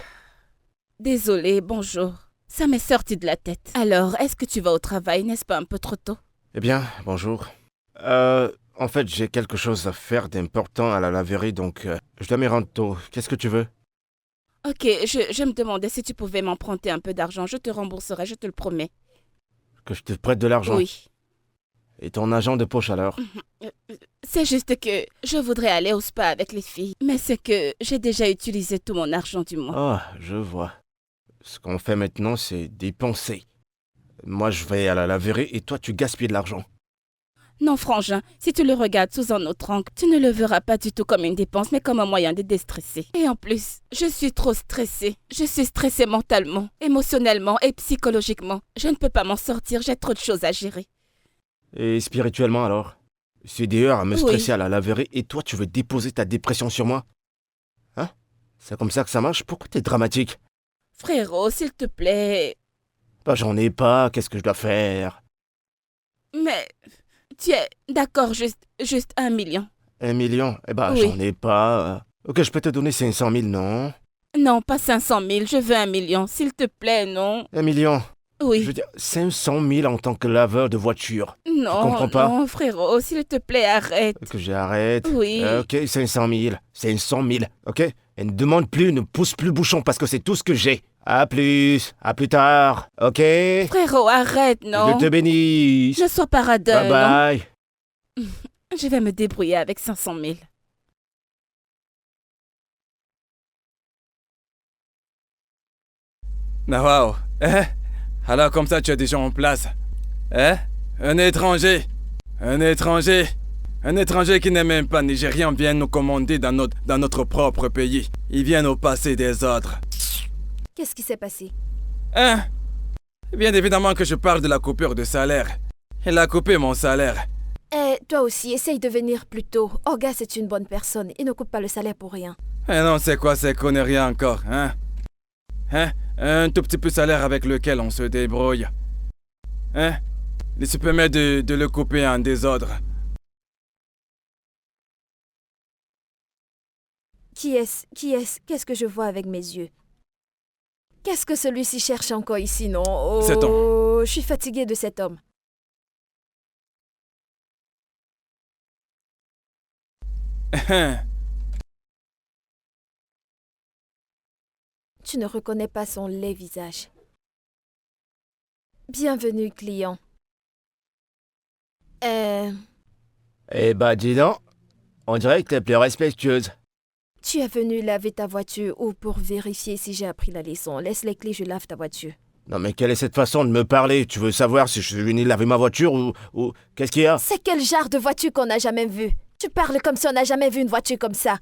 Désolée, bonjour. Ça m'est sorti de la tête. Alors, est-ce que tu vas au travail, n'est-ce pas un peu trop tôt? Eh bien, bonjour. En fait, j'ai quelque chose à faire d'important à la laverie, donc je dois m'y rendre tôt. Qu'est-ce que tu veux? Ok, je me demandais si tu pouvais m'emprunter un peu d'argent. Je te rembourserai, je te le promets. Que je te prête de l'argent? Oui. Et ton agent de poche alors? C'est juste que je voudrais aller au spa avec les filles. Mais c'est que j'ai déjà utilisé tout mon argent du mois. Ah, je vois. Ce qu'on fait maintenant, c'est dépenser. Moi, je vais à la laverie et toi, tu gaspilles de l'argent. Non, frangin, si tu le regardes sous un autre angle, tu ne le verras pas du tout comme une dépense, mais comme un moyen de déstresser. Et en plus, je suis trop stressée. Je suis stressée mentalement, émotionnellement et psychologiquement. Je ne peux pas m'en sortir, j'ai trop de choses à gérer. Et spirituellement alors? C'est des heures à me Oui. stresser à la laverie et toi, tu veux déposer ta dépression sur moi? Hein? C'est comme ça que ça marche? Pourquoi t'es dramatique? Frérot, s'il te plaît. Bah, j'en ai pas, qu'est-ce que je dois faire? Mais tu es d'accord, juste 1 million. 1 million? Eh bah, Oui. j'en ai pas. Ok, je peux te donner 500 000, non? Non, pas 500 000, je veux 1 million. S'il te plaît, non. 1 million? Je Oui. veux dire, 500 000 en tant que laveur de voiture. Non, comprends pas? non, frérot, s'il te plaît, arrête. Que j'arrête? Oui. Ok, 500 000. 500 000, ok? Et ne demande plus, ne pousse plus le bouchon parce que c'est tout ce que j'ai. À plus tard, ok? Frérot, arrête, non. Je te bénisse. Ne sois pas radin, Bye bye. non. Je vais me débrouiller avec 500 000. Ah, waouh. Alors comme ça, tu es déjà en place. Hein? Un étranger. Un étranger. Un étranger qui n'est même pas nigérien vient nous commander dans notre propre pays. Il vient nous passer des ordres. Qu'est-ce qui s'est passé? Hein? Bien évidemment que je parle de la coupure de salaire. Il a coupé mon salaire. Eh, toi aussi, essaye de venir plus tôt. Orga, c'est une bonne personne. Il ne coupe pas le salaire pour rien. Eh non, c'est quoi ces conneries encore, hein? Hein? Un tout petit peu salaire avec lequel on se débrouille. Hein? Il se permet de le couper en désordre. Qui est-ce? Qu'est-ce que je vois avec mes yeux? Qu'est-ce que celui-ci cherche encore ici, non? Oh, Cet homme. je suis fatiguée de cet homme. Tu ne reconnais pas son laid visage. Bienvenue, client. Eh bah dis donc, on dirait que t'es plus respectueuse. Tu es venu laver ta voiture ou pour vérifier si j'ai appris la leçon. Laisse les clés, je lave ta voiture. Non mais quelle est cette façon de me parler? Tu veux savoir si je suis venu laver ma voiture ou... Qu'est-ce qu'il y a? C'est quel genre de voiture qu'on n'a jamais vu? Tu parles comme si on n'a jamais vu une voiture comme ça.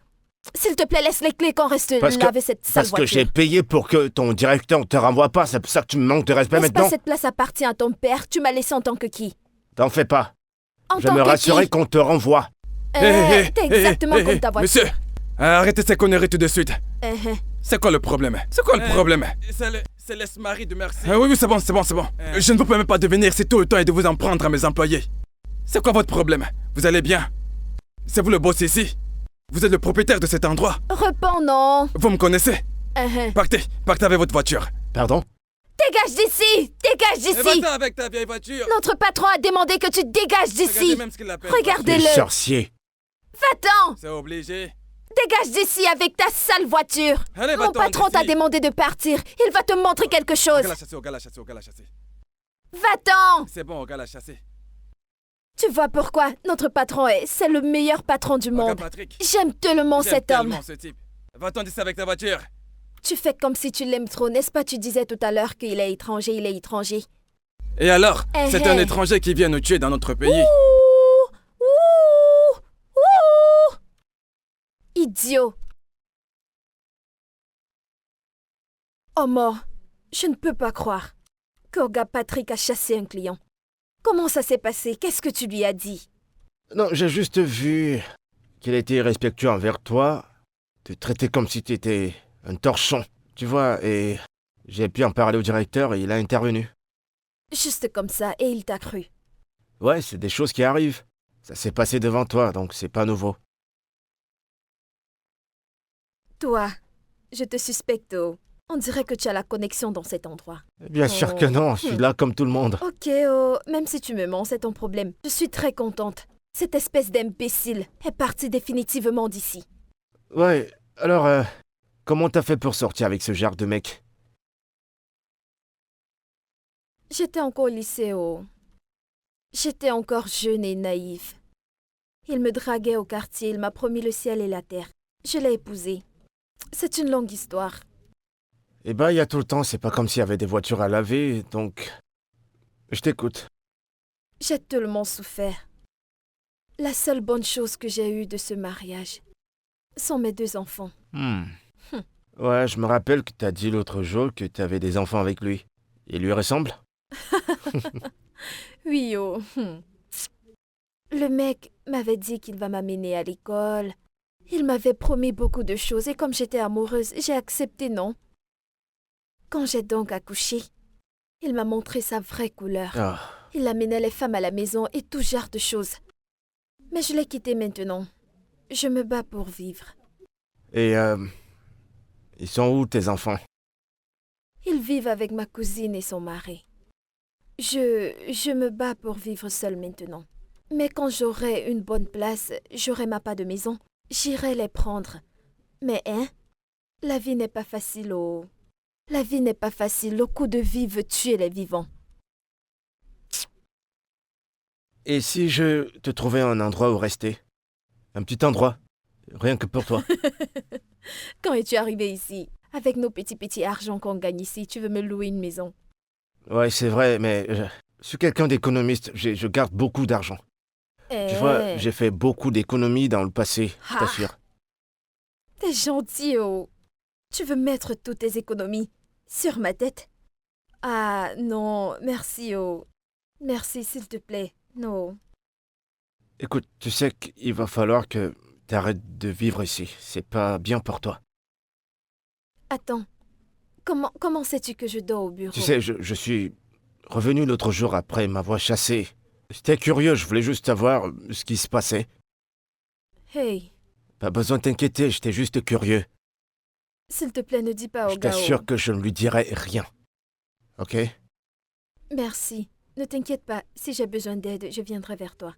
S'il te plaît, laisse les clés qu'on reste laver cette sale Parce voiture. que j'ai payé pour que ton directeur te renvoie pas, c'est pour ça que tu me manques de respect N'est-ce maintenant? pas cette place appartient à ton père? Tu m'as laissé en tant que qui? T'en fais pas. En Je tant me que rassurer qui? qu'on te renvoie. T'es exactement comme ta voiture. Monsieur, arrêtez ces conneries tout de suite. Eh, eh. C'est quoi le problème? C'est quoi le problème? C'est l'esmari de merci. Oui, c'est bon. Je ne vous permets pas de venir si tôt le temps et de vous en prendre à mes employés. C'est quoi votre problème? Vous allez bien? C'est vous le boss ici? Vous êtes le propriétaire de cet endroit? Réponds non. Vous me connaissez? Eh, eh. Partez avec votre voiture. Pardon? Dégage d'ici! Dégage d'ici! Va-t'en avec ta vieille voiture. Notre patron a demandé que tu dégages d'ici! Regardez même ce qu'il appelle. Les Regardez-le! sorciers. Va-t'en! C'est obligé. Dégage d'ici avec ta sale voiture! Allez, Mon va-t'en patron t'a d'ici. demandé de partir. Il va te montrer quelque chose. Au gars la chasser. Va-t'en! C'est bon, au gars la chasser. Tu vois pourquoi notre patron c'est le meilleur patron du Regarde monde. Patrick. J'aime tellement J'aime cet homme. tellement ce type. Va-t'en d'ici avec ta voiture. Tu fais comme si tu l'aimes trop, n'est-ce pas? Tu disais tout à l'heure qu'il est étranger, il est étranger. Et alors? Eh, C'est eh. un étranger qui vient nous tuer dans notre pays. Ouh! Ouh! Ouh! Idiot! Oh mort, je ne peux pas croire qu'Orga Patrick a chassé un client. Comment ça s'est passé? Qu'est-ce que tu lui as dit? Non, j'ai juste vu qu'il était irrespectueux envers toi, te traiter comme si t'étais un torchon, tu vois, et j'ai pu en parler au directeur et il a intervenu. Juste comme ça, et il t'a cru. Ouais, c'est des choses qui arrivent. Ça s'est passé devant toi, donc c'est pas nouveau. Toi, je te suspecte. Oh. On dirait que tu as la connexion dans cet endroit. Bien sûr que non, je suis là comme tout le monde. Ok, oh, même si tu me mens, c'est ton problème. Je suis très contente. Cette espèce d'imbécile est partie définitivement d'ici. Ouais, alors, comment t'as fait pour sortir avec ce genre de mec? J'étais encore au lycée, oh. J'étais encore jeune et naïve. Il me draguait au quartier, il m'a promis le ciel et la terre. Je l'ai épousé. C'est une longue histoire. Eh ben, il y a tout le temps, c'est pas comme s'il y avait des voitures à laver, donc... Je t'écoute. J'ai tellement souffert. La seule bonne chose que j'ai eue de ce mariage sont mes 2 enfants. Ouais, je me rappelle que t'as dit l'autre jour que t'avais des enfants avec lui. Il lui ressemble? Oui, oh. Le mec m'avait dit qu'il va m'amener à l'école. Il m'avait promis beaucoup de choses et comme j'étais amoureuse, j'ai accepté, non? Quand j'ai donc accouché, il m'a montré sa vraie couleur. Ah, Il amenait les femmes à la maison et tout genre de choses. Mais je l'ai quitté maintenant. Je me bats pour vivre. et ils sont où tes enfants? Ils vivent avec ma cousine et son mari. Je me bats pour vivre seule maintenant. Mais quand j'aurai une bonne place, j'aurai ma part de maison, j'irai les prendre. Mais la vie n'est pas facile, oh. La vie n'est pas facile, le coup de vie veut tuer les vivants. Et si je te trouvais un endroit où rester? Un petit endroit? Rien que pour toi. Quand es-tu arrivé ici? Avec nos petits argents qu'on gagne ici, tu veux me louer une maison? Ouais, c'est vrai, mais je suis quelqu'un d'économiste. Je garde beaucoup d'argent. Tu vois, j'ai fait beaucoup d'économies dans le passé, je Ah. t'assure. T'es gentil, oh. Tu veux mettre toutes tes économies sur ma tête? Ah, non, merci, oh. Merci, s'il te plaît. Non. Écoute, tu sais qu'il va falloir que t'arrêtes de vivre ici. C'est pas bien pour toi. Attends. Comment sais-tu que je dors au bureau? Tu sais, je suis revenu l'autre jour après m'avoir chassé. J'étais curieux, je voulais juste savoir ce qui se passait. Hey, Pas besoin de t'inquiéter, j'étais juste curieux. s'il te plaît, ne dis pas au Je gars. t'assure que je ne lui dirai rien. Ok? Merci. Ne t'inquiète pas. Si j'ai besoin d'aide, je viendrai vers toi.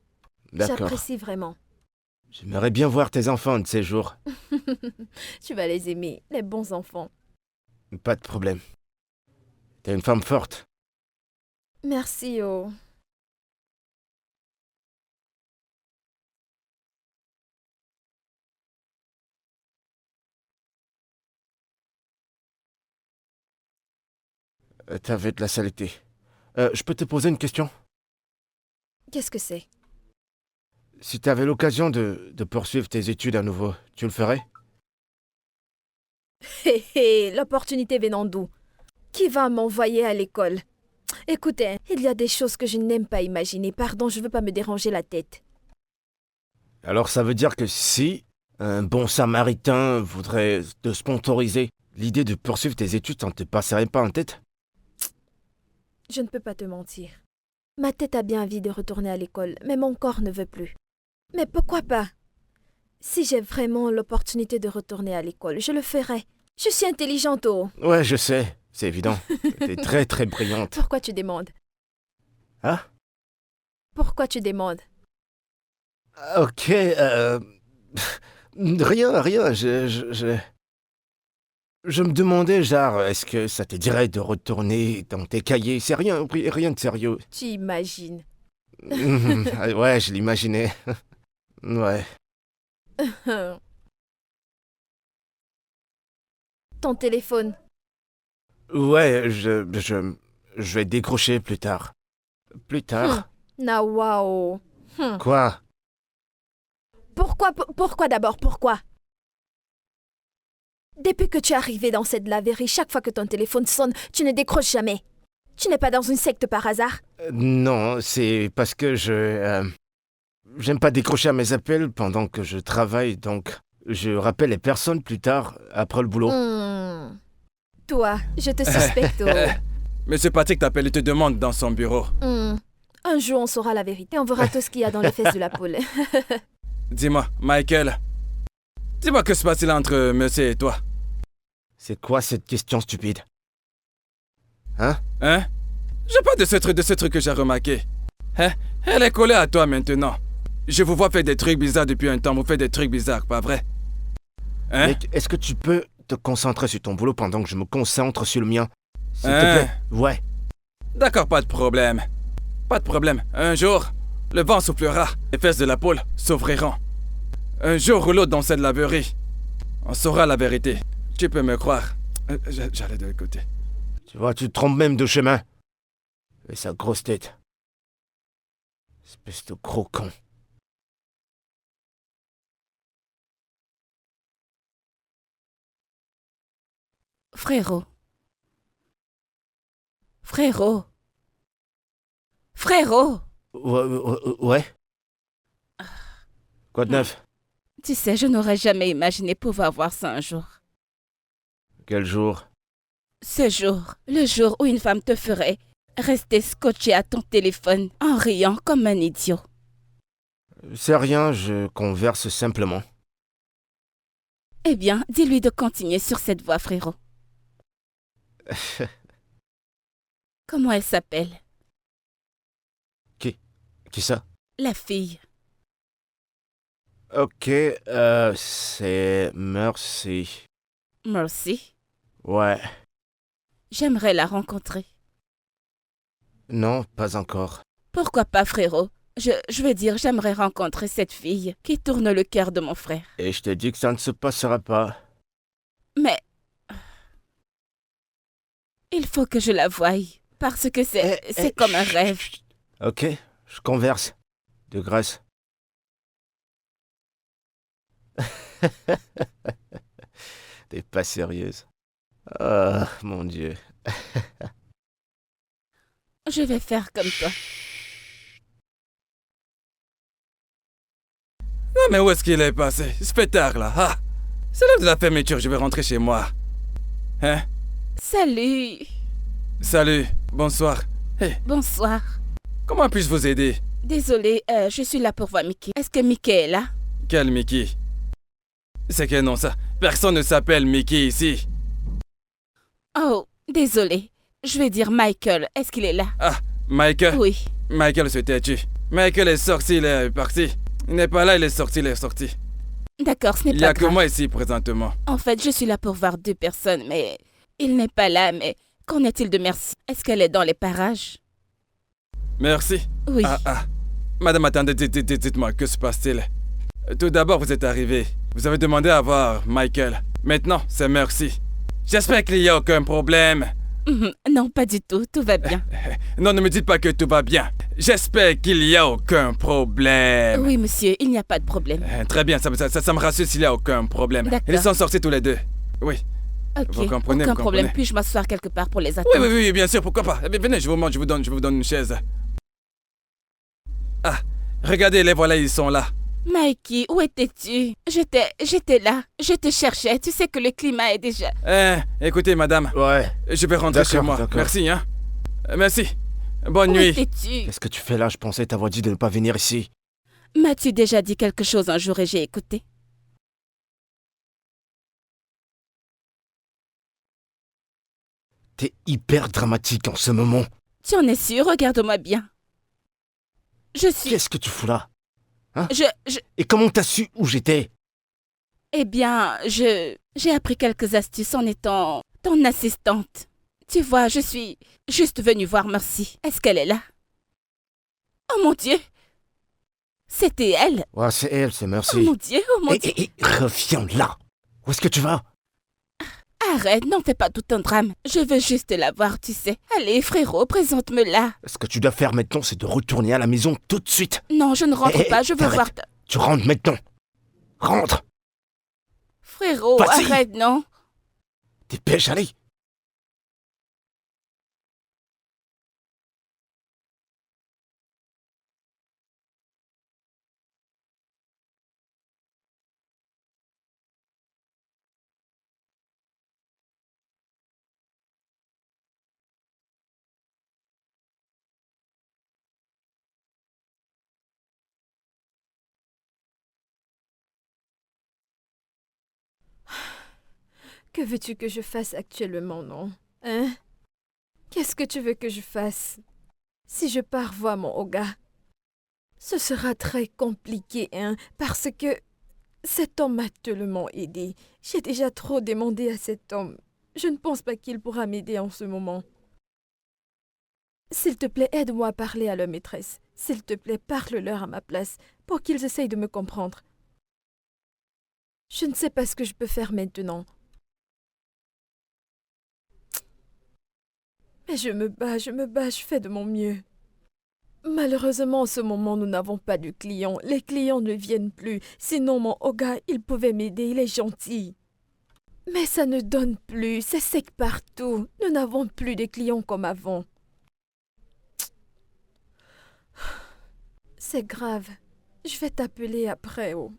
D'accord. J'apprécie vraiment. J'aimerais bien voir tes enfants un de ces jours. Tu vas les aimer, les bons enfants. Pas de problème. T'es une femme forte. Merci, oh. T'avais de la saleté. Je peux te poser une question? Qu'est-ce que c'est? Si t'avais l'occasion de poursuivre tes études à nouveau, tu le ferais? Hé hé, l'opportunité venant d'où? Qui va m'envoyer à l'école? Écoutez, il y a des choses que je n'aime pas imaginer. Pardon, je veux pas me déranger la tête. Alors ça veut dire que si un bon samaritain voudrait te sponsoriser, l'idée de poursuivre tes études, ça ne te passerait pas en tête? Je ne peux pas te mentir. Ma tête a bien envie de retourner à l'école, mais mon corps ne veut plus. Mais pourquoi pas? Si j'ai vraiment l'opportunité de retourner à l'école, je le ferai. Je suis intelligente, oh. Ouais, je sais, c'est évident. T'es très très brillante. Pourquoi tu demandes? Hein? Pourquoi tu demandes? Ok, rien, je me demandais, genre, est-ce que ça te dirait de retourner dans tes cahiers? C'est rien de sérieux. Tu imagines. Ouais, je l'imaginais. Ouais. Ton téléphone. Ouais, je vais décrocher plus tard. Plus tard? Nawa, oh. Quoi? Pourquoi d'abord? Pourquoi? Depuis que tu es arrivé dans cette laverie, chaque fois que ton téléphone sonne, tu ne décroches jamais. Tu n'es pas dans une secte par hasard? Non, c'est parce que j'aime pas décrocher à mes appels pendant que je travaille, donc je rappelle les personnes plus tard, après le boulot. Toi, je te suspecte. Oh. Monsieur Patrick t'appelle et te demande dans son bureau. Un jour, on saura la vérité. On verra tout ce qu'il y a dans les fesses de la poule. Dis-moi, Michael. Dis-moi que se passe-t-il entre monsieur et toi? C'est quoi cette question stupide? Hein? Hein? J'ai pas de ce truc que j'ai remarqué. Hein? Elle est collée à toi maintenant. Je vous vois faire des trucs bizarres depuis un temps. Vous faites des trucs bizarres, pas vrai? Hein? Mec, est-ce que tu peux te concentrer sur ton boulot pendant que je me concentre sur le mien? S'il te Hein? plaît. Ouais. D'accord, pas de problème. Pas de problème. Un jour, le vent soufflera. Les fesses de la poule s'ouvriront. Un jour ou l'autre dans cette laverie, on saura la vérité. Tu peux me croire. J'allais de l'autre côté. Tu vois, tu te trompes même de chemin. Et sa grosse tête. Espèce de gros con. Frérot. Frérot. Frérot. Ouais. Quoi de neuf? Tu sais, je n'aurais jamais imaginé pouvoir voir ça un jour. Quel jour? Ce jour, le jour où une femme te ferait rester scotché à ton téléphone en riant comme un idiot. C'est rien, je converse simplement. Eh bien, dis-lui de continuer sur cette voie, frérot. Comment elle s'appelle? Qui ça? La fille. Ok, c'est Mercy. Mercy. Ouais. J'aimerais la rencontrer. Non, pas encore. Pourquoi pas, frérot? Je veux dire, j'aimerais rencontrer cette fille qui tourne le cœur de mon frère. Et je t'ai dit que ça ne se passera pas. Mais... il faut que je la voie. parce que c'est Eh, comme un chut, rêve. chut. Ok, je converse. De grâce. T'es pas sérieuse. Ah, mon Dieu. Je vais faire comme toi. Non, mais où est-ce qu'il est passé? Il se fait tard, là. Ah, c'est l'heure de la fermeture, je vais rentrer chez moi. Hein? Salut. Salut, bonsoir. Hey, Bonsoir. comment puis-je vous aider? Désolée, je suis là pour voir Mickey. Est-ce que Mickey est là? Quel Mickey? C'est quel nom ça? Personne ne s'appelle Mickey ici. Oh, désolée. Je vais dire Michael. Est-ce qu'il est là? Ah, Michael? Oui. Michael se têtu. Michael est sorti, il est parti. Il n'est pas là, il est sorti. D'accord, ce n'est Il n'y pas a que grave. moi ici présentement. En fait, je suis là pour voir 2 personnes, mais il n'est pas là. Mais qu'en est-il de Merci? Est-ce qu'elle est dans les parages? Merci. Oui. Ah. Madame, attendez, dites-moi, que se passe-t-il? Tout d'abord, vous êtes arrivé. Vous avez demandé à voir Michael. Maintenant, c'est Merci. J'espère qu'il n'y a aucun problème. Non, pas du tout. Tout va bien. Non, ne me dites pas que tout va bien. J'espère qu'il n'y a aucun problème. Oui, monsieur, il n'y a pas de problème. Très bien, ça me rassure s'il n'y a aucun problème. D'accord. Ils sont sortis tous les deux. Oui. Ok, Vous comprenez, aucun vous problème. comprenez. Puis-je m'asseoir quelque part pour les Oui, attendre? oui, bien sûr, pourquoi pas. Venez, je vous donne une chaise. Ah, regardez, les voilà, ils sont là. Mikey, où étais-tu? J'étais là. Je te cherchais. Tu sais que le climat est déjà... Écoutez, madame, Ouais. je vais rentrer chez D'accord, moi. d'accord. Merci, hein. Merci. Bonne Où nuit. étais-tu? Qu'est-ce que tu fais là? Je pensais t'avoir dit de ne pas venir ici. M'as-tu déjà dit quelque chose un jour et j'ai écouté? T'es hyper dramatique en ce moment. Tu en es sûr? Regarde-moi bien. Je suis... Qu'est-ce que tu fous là? Je... Et comment t'as su où j'étais? Eh bien, j'ai appris quelques astuces en étant ton assistante. Tu vois, je suis juste venue voir Merci. Est-ce qu'elle est là? Oh mon Dieu! C'était elle! Ouais, c'est elle, c'est Oh Merci. mon Dieu, oh mon Dieu! Reviens là. Où est-ce que tu vas? Arrête, n'en fais pas tout un drame. Je veux juste la voir, tu sais. Allez, frérot, présente-me-la. Ce que tu dois faire maintenant, c'est de retourner à la maison tout de suite. Non, je ne rentre Eh, pas, je veux t'arrêtes. voir ta... Tu rentres maintenant. Rentre. Frérot, Vas-y. arrête, non? Dépêche, allez. Que veux-tu que je fasse actuellement, non? Hein? Qu'est-ce que tu veux que je fasse? Si je pars voir mon Oga, ce sera très compliqué, hein, parce que cet homme m'a tellement aidé. J'ai déjà trop demandé à cet homme. Je ne pense pas qu'il pourra m'aider en ce moment. S'il te plaît, aide-moi à parler à leur maîtresse. S'il te plaît, parle-leur à ma place pour qu'ils essayent de me comprendre. Je ne sais pas ce que je peux faire maintenant. Mais je me bats, je fais de mon mieux. Malheureusement, en ce moment, nous n'avons pas de clients. Les clients ne viennent plus. Sinon, mon Oga, il pouvait m'aider, il est gentil. Mais ça ne donne plus, c'est sec partout. Nous n'avons plus de clients comme avant. C'est grave. Je vais t'appeler après, oh.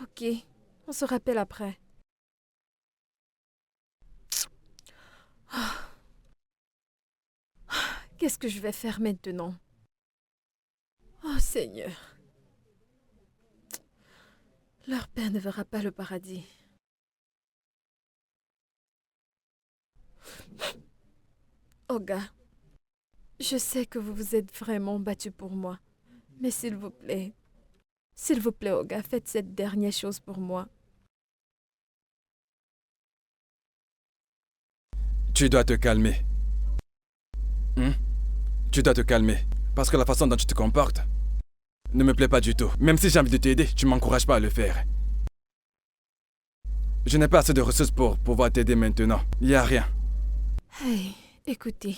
Ok, on se rappelle après. Qu'est-ce que je vais faire maintenant? Oh Seigneur. Leur père ne verra pas le paradis. Oga, je sais que vous vous êtes vraiment battu pour moi. Mais s'il vous plaît, Oga, faites cette dernière chose pour moi. Tu dois te calmer. Tu dois te calmer. Parce que la façon dont tu te comportes ne me plaît pas du tout. Même si j'ai envie de t'aider, tu ne m'encourages pas à le faire. Je n'ai pas assez de ressources pour pouvoir t'aider maintenant. Il n'y a rien. Hey, Écoutez,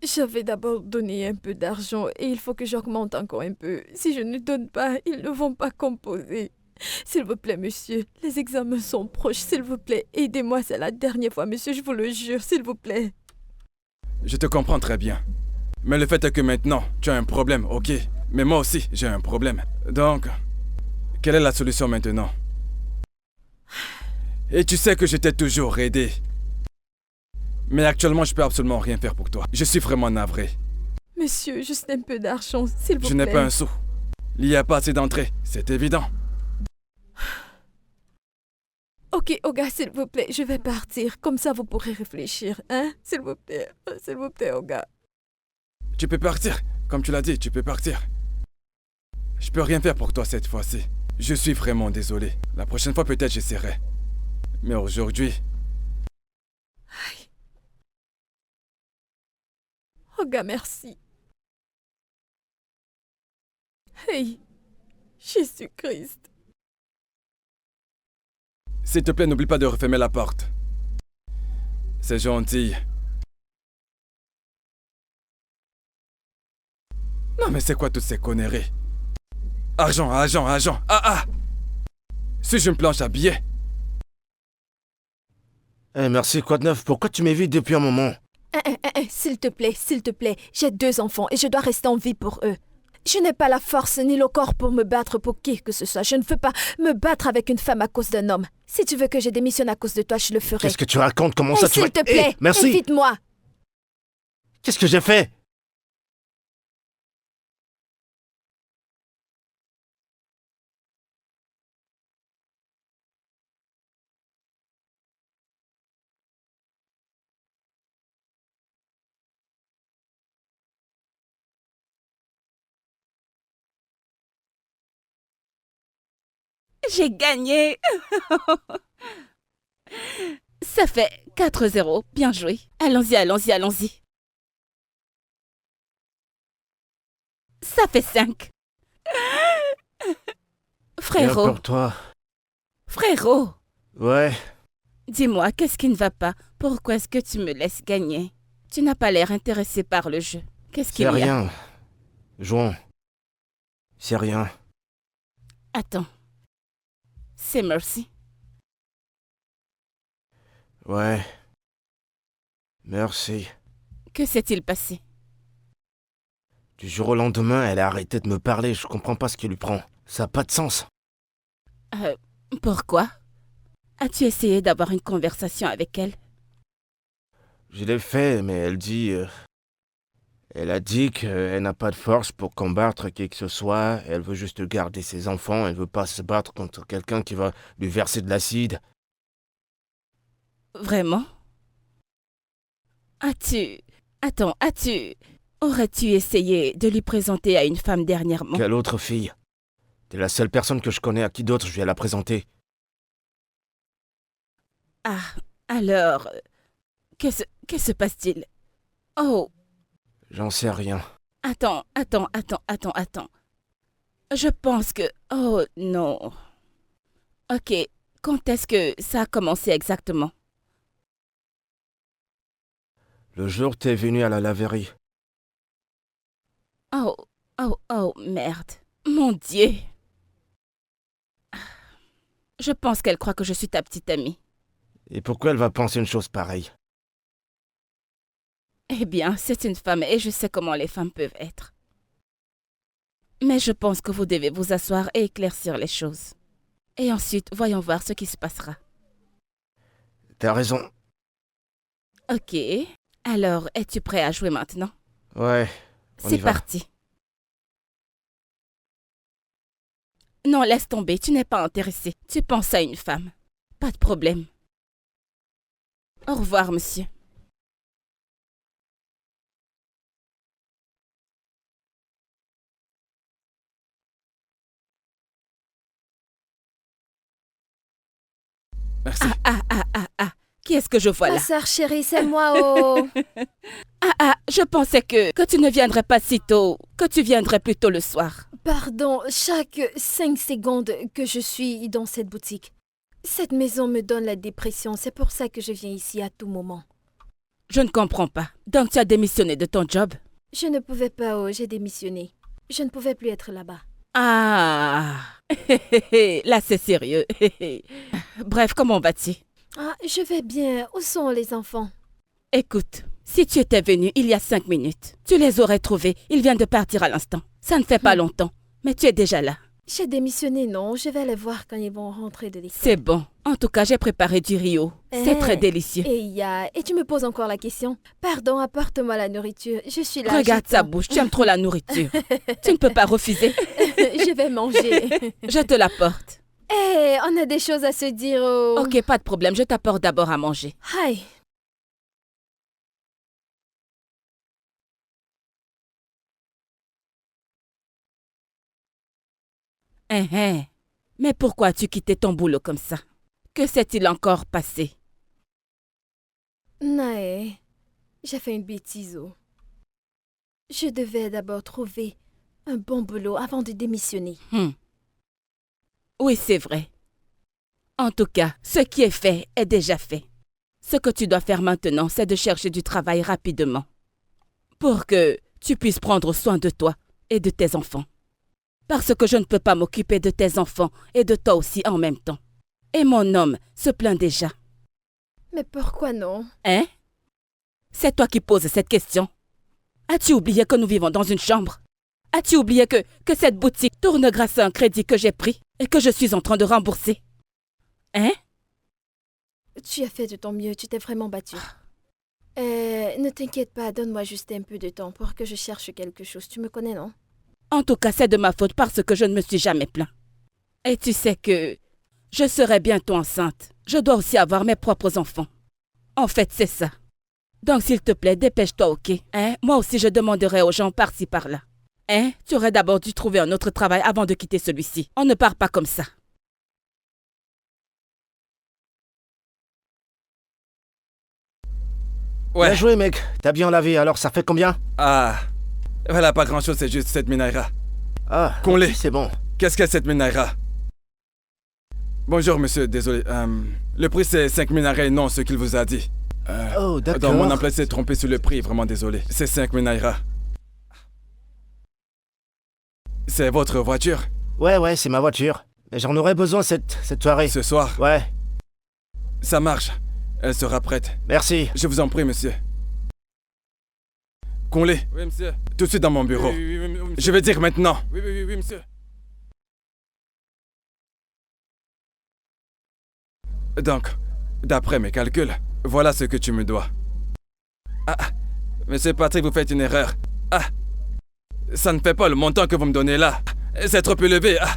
j'avais d'abord donné un peu d'argent et il faut que j'augmente encore un peu. Si je ne donne pas, ils ne vont pas composer. S'il vous plaît, monsieur, les examens sont proches. S'il vous plaît, aidez-moi, c'est la dernière fois, monsieur, je vous le jure, s'il vous plaît. Je te comprends très bien. Mais le fait est que maintenant, tu as un problème, ok? Mais moi aussi, j'ai un problème. Donc, quelle est la solution maintenant? Et tu sais que je t'ai toujours aidé. Mais actuellement, je peux absolument rien faire pour toi. Je suis vraiment navré. Monsieur, juste un peu d'argent, s'il vous plaît. Je n'ai pas un sou. Il n'y a pas assez d'entrée, c'est évident. Ok, Oga, s'il vous plaît, je vais partir. Comme ça, vous pourrez réfléchir, hein? S'il vous plaît, Oga. Tu peux partir. Comme tu l'as dit, tu peux partir. Je peux rien faire pour toi cette fois-ci. Je suis vraiment désolé. La prochaine fois, peut-être, j'essaierai. Mais aujourd'hui... Aïe. Oga, merci. Hey, Jésus-Christ. S'il te plaît, n'oublie pas de refermer la porte. C'est gentil. Non mais c'est quoi toutes ces conneries? Argent, argent, argent. Ah ah! Suis-je une planche à billets? Eh merci, quoi de neuf? Pourquoi tu m'évites depuis un moment? S'il te plaît, j'ai 2 enfants et je dois rester en vie pour eux. Je n'ai pas la force ni le corps pour me battre pour qui que ce soit. Je ne veux pas me battre avec une femme à cause d'un homme. Si tu veux que je démissionne à cause de toi, je le ferai. Qu'est-ce que tu racontes? Comment ça tu vas... S'il te plaît, merci. évite-moi. Qu'est-ce que j'ai fait? J'ai gagné. Ça fait 4-0. Bien joué. Allons-y, allons-y, allons-y. Ça fait 5. Bien Frérot, pour toi. frérot, Ouais. dis-moi, qu'est-ce qui ne va pas? Pourquoi est-ce que tu me laisses gagner? Tu n'as pas l'air intéressé par le jeu. Qu'est-ce qu'il y C'est a? rien. Jouons. C'est rien. Attends. C'est Mercy. Ouais. Merci. Que s'est-il passé? Du jour au lendemain, elle a arrêté de me parler. Je comprends pas ce qui lui prend. Ça a pas de sens. Pourquoi? As-tu essayé d'avoir une conversation avec elle? Je l'ai fait, mais elle dit... Elle a dit qu'elle n'a pas de force pour combattre qui que ce soit. Elle veut juste garder ses enfants. Elle veut pas se battre contre quelqu'un qui va lui verser de l'acide. Vraiment? As-tu... Attends, as-tu... Aurais-tu essayé de lui présenter à une femme dernièrement? Quelle autre fille? T'es la seule personne que je connais à qui d'autre je vais la présenter. Ah, alors... Que se passe-t-il? Oh, J'en sais rien. attends. Je pense que... Oh, non. Ok, quand est-ce que ça a commencé exactement? Le jour où t'es venu à la laverie. Oh, merde. Mon Dieu. Je pense qu'elle croit que je suis ta petite amie. Et pourquoi elle va penser une chose pareille? Eh bien, c'est une femme et je sais comment les femmes peuvent être. Mais je pense que vous devez vous asseoir et éclaircir les choses. Et ensuite, voyons voir ce qui se passera. T'as raison. Ok. Alors, es-tu prêt à jouer maintenant? Ouais, on y C'est va. parti. Non, laisse tomber, tu n'es pas intéressé. Tu penses à une femme. Pas de problème. Au revoir, monsieur. Merci. Ah. Qui est-ce que je vois Ma là? sœur chérie, c'est moi, oh. Je pensais que tu ne viendrais pas si tôt, que tu viendrais plus tôt le soir. Pardon, chaque 5 secondes que je suis dans cette boutique. Cette maison me donne la dépression, c'est pour ça que je viens ici à tout moment. Je ne comprends pas. Donc tu as démissionné de ton job? Je ne pouvais pas, oh, j'ai démissionné. Je ne pouvais plus être là-bas. Ah, là c'est sérieux. Bref, comment vas-tu? Ah, je vais bien. Où sont les enfants? Écoute, si tu étais venu il y a 5 minutes, tu les aurais trouvés. Ils viennent de partir à l'instant. Ça ne fait pas longtemps, mais tu es déjà là. J'ai démissionné, non. Je vais les voir quand ils vont rentrer de l'école. C'est bon. En tout cas, j'ai préparé du Rio. C'est très délicieux. Et tu me poses encore la question? Pardon, apporte-moi la nourriture. Je suis là. Regarde sa bouche, tu aimes trop la nourriture. Tu ne peux pas refuser. Je vais manger. Je te l'apporte. On a des choses à se dire. Oh. Ok, pas de problème. Je t'apporte d'abord à manger. Aïe. Mais pourquoi as-tu quitté ton boulot comme ça? Que s'est-il encore passé? Nae, j'ai fait une bêtise. Oh. Je devais d'abord trouver un bon boulot avant de démissionner. Oui, c'est vrai. En tout cas, ce qui est fait est déjà fait. Ce que tu dois faire maintenant, c'est de chercher du travail rapidement. Pour que tu puisses prendre soin de toi et de tes enfants. Parce que je ne peux pas m'occuper de tes enfants et de toi aussi en même temps. Et mon homme se plaint déjà. Mais pourquoi non? Hein? C'est toi qui poses cette question. As-tu oublié que nous vivons dans une chambre? As-tu oublié que cette boutique tourne grâce à un crédit que j'ai pris et que je suis en train de rembourser? Hein? Tu as fait de ton mieux, tu t'es vraiment battu. Ne t'inquiète pas, donne-moi juste un peu de temps pour que je cherche quelque chose. Tu me connais, non? En tout cas, c'est de ma faute parce que je ne me suis jamais plaint. Et tu sais que je serai bientôt enceinte. Je dois aussi avoir mes propres enfants. En fait, c'est ça. Donc, s'il te plaît, dépêche-toi, ok? Moi aussi, je demanderai aux gens par-ci, par-là. Tu aurais d'abord dû trouver un autre travail avant de quitter celui-ci. On ne part pas comme ça. Ouais. Bien joué, mec. T'as bien lavé, alors ça fait combien? Ah, voilà, pas grand-chose, c'est juste 7 Naira. Ah, Qu'on-les. ok, c'est bon. Qu'est-ce que 7 Naira? Bonjour, monsieur, désolé. Le prix, c'est 5 Naira et non ce qu'il vous a dit. Oh, d'accord. Dans mon emploi, s'est trompé sur le prix, vraiment désolé. C'est 5 Naira. C'est votre voiture? Ouais, c'est ma voiture. Mais j'en aurais besoin cette soirée. Ce soir? Ouais, Ça marche. Elle sera prête. merci. Je vous en prie, monsieur. Qu'on-les. Oui, monsieur. Tout de suite dans mon bureau. Oui, monsieur. Je vais dire maintenant. Oui, monsieur. Donc, d'après mes calculs, voilà ce que tu me dois. Ah, monsieur Patrick, vous faites une erreur. Ah, ça ne fait pas le montant que vous me donnez là. C'est trop élevé. Ah,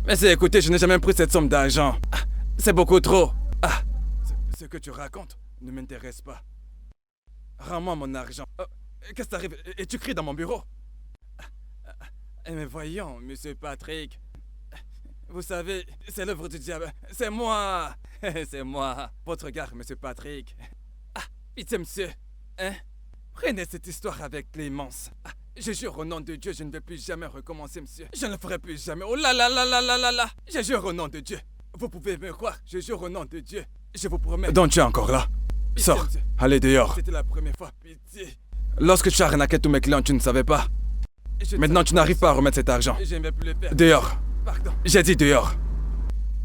mais écoutez, je n'ai jamais pris cette somme d'argent. Ah, c'est beaucoup trop. Ah, ce que tu racontes ne m'intéresse pas. Rends-moi mon argent. Qu'est-ce qui t'arrive? Et tu cries dans mon bureau? Mais voyons, monsieur Patrick. Vous savez, c'est l'œuvre du diable. C'est moi. C'est moi. Votre gars, monsieur Patrick. Ah, pitié, monsieur. Prenez cette histoire avec clémence. Je jure au nom de Dieu, je ne vais plus jamais recommencer, monsieur. Je ne le ferai plus jamais. Oh là là là là là là là. Je jure au nom de Dieu. Vous pouvez me croire, je jure au nom de Dieu. Je vous promets. Donc tu es encore là? Pitié, sors, monsieur. Allez dehors. C'était la première fois, pitié. Lorsque tu arnaquais tous mes clients, tu ne savais pas. Maintenant, tu n'arrives pas à remettre cet argent. Je ne vais plus le faire. Dehors. Pardon. J'ai dit dehors.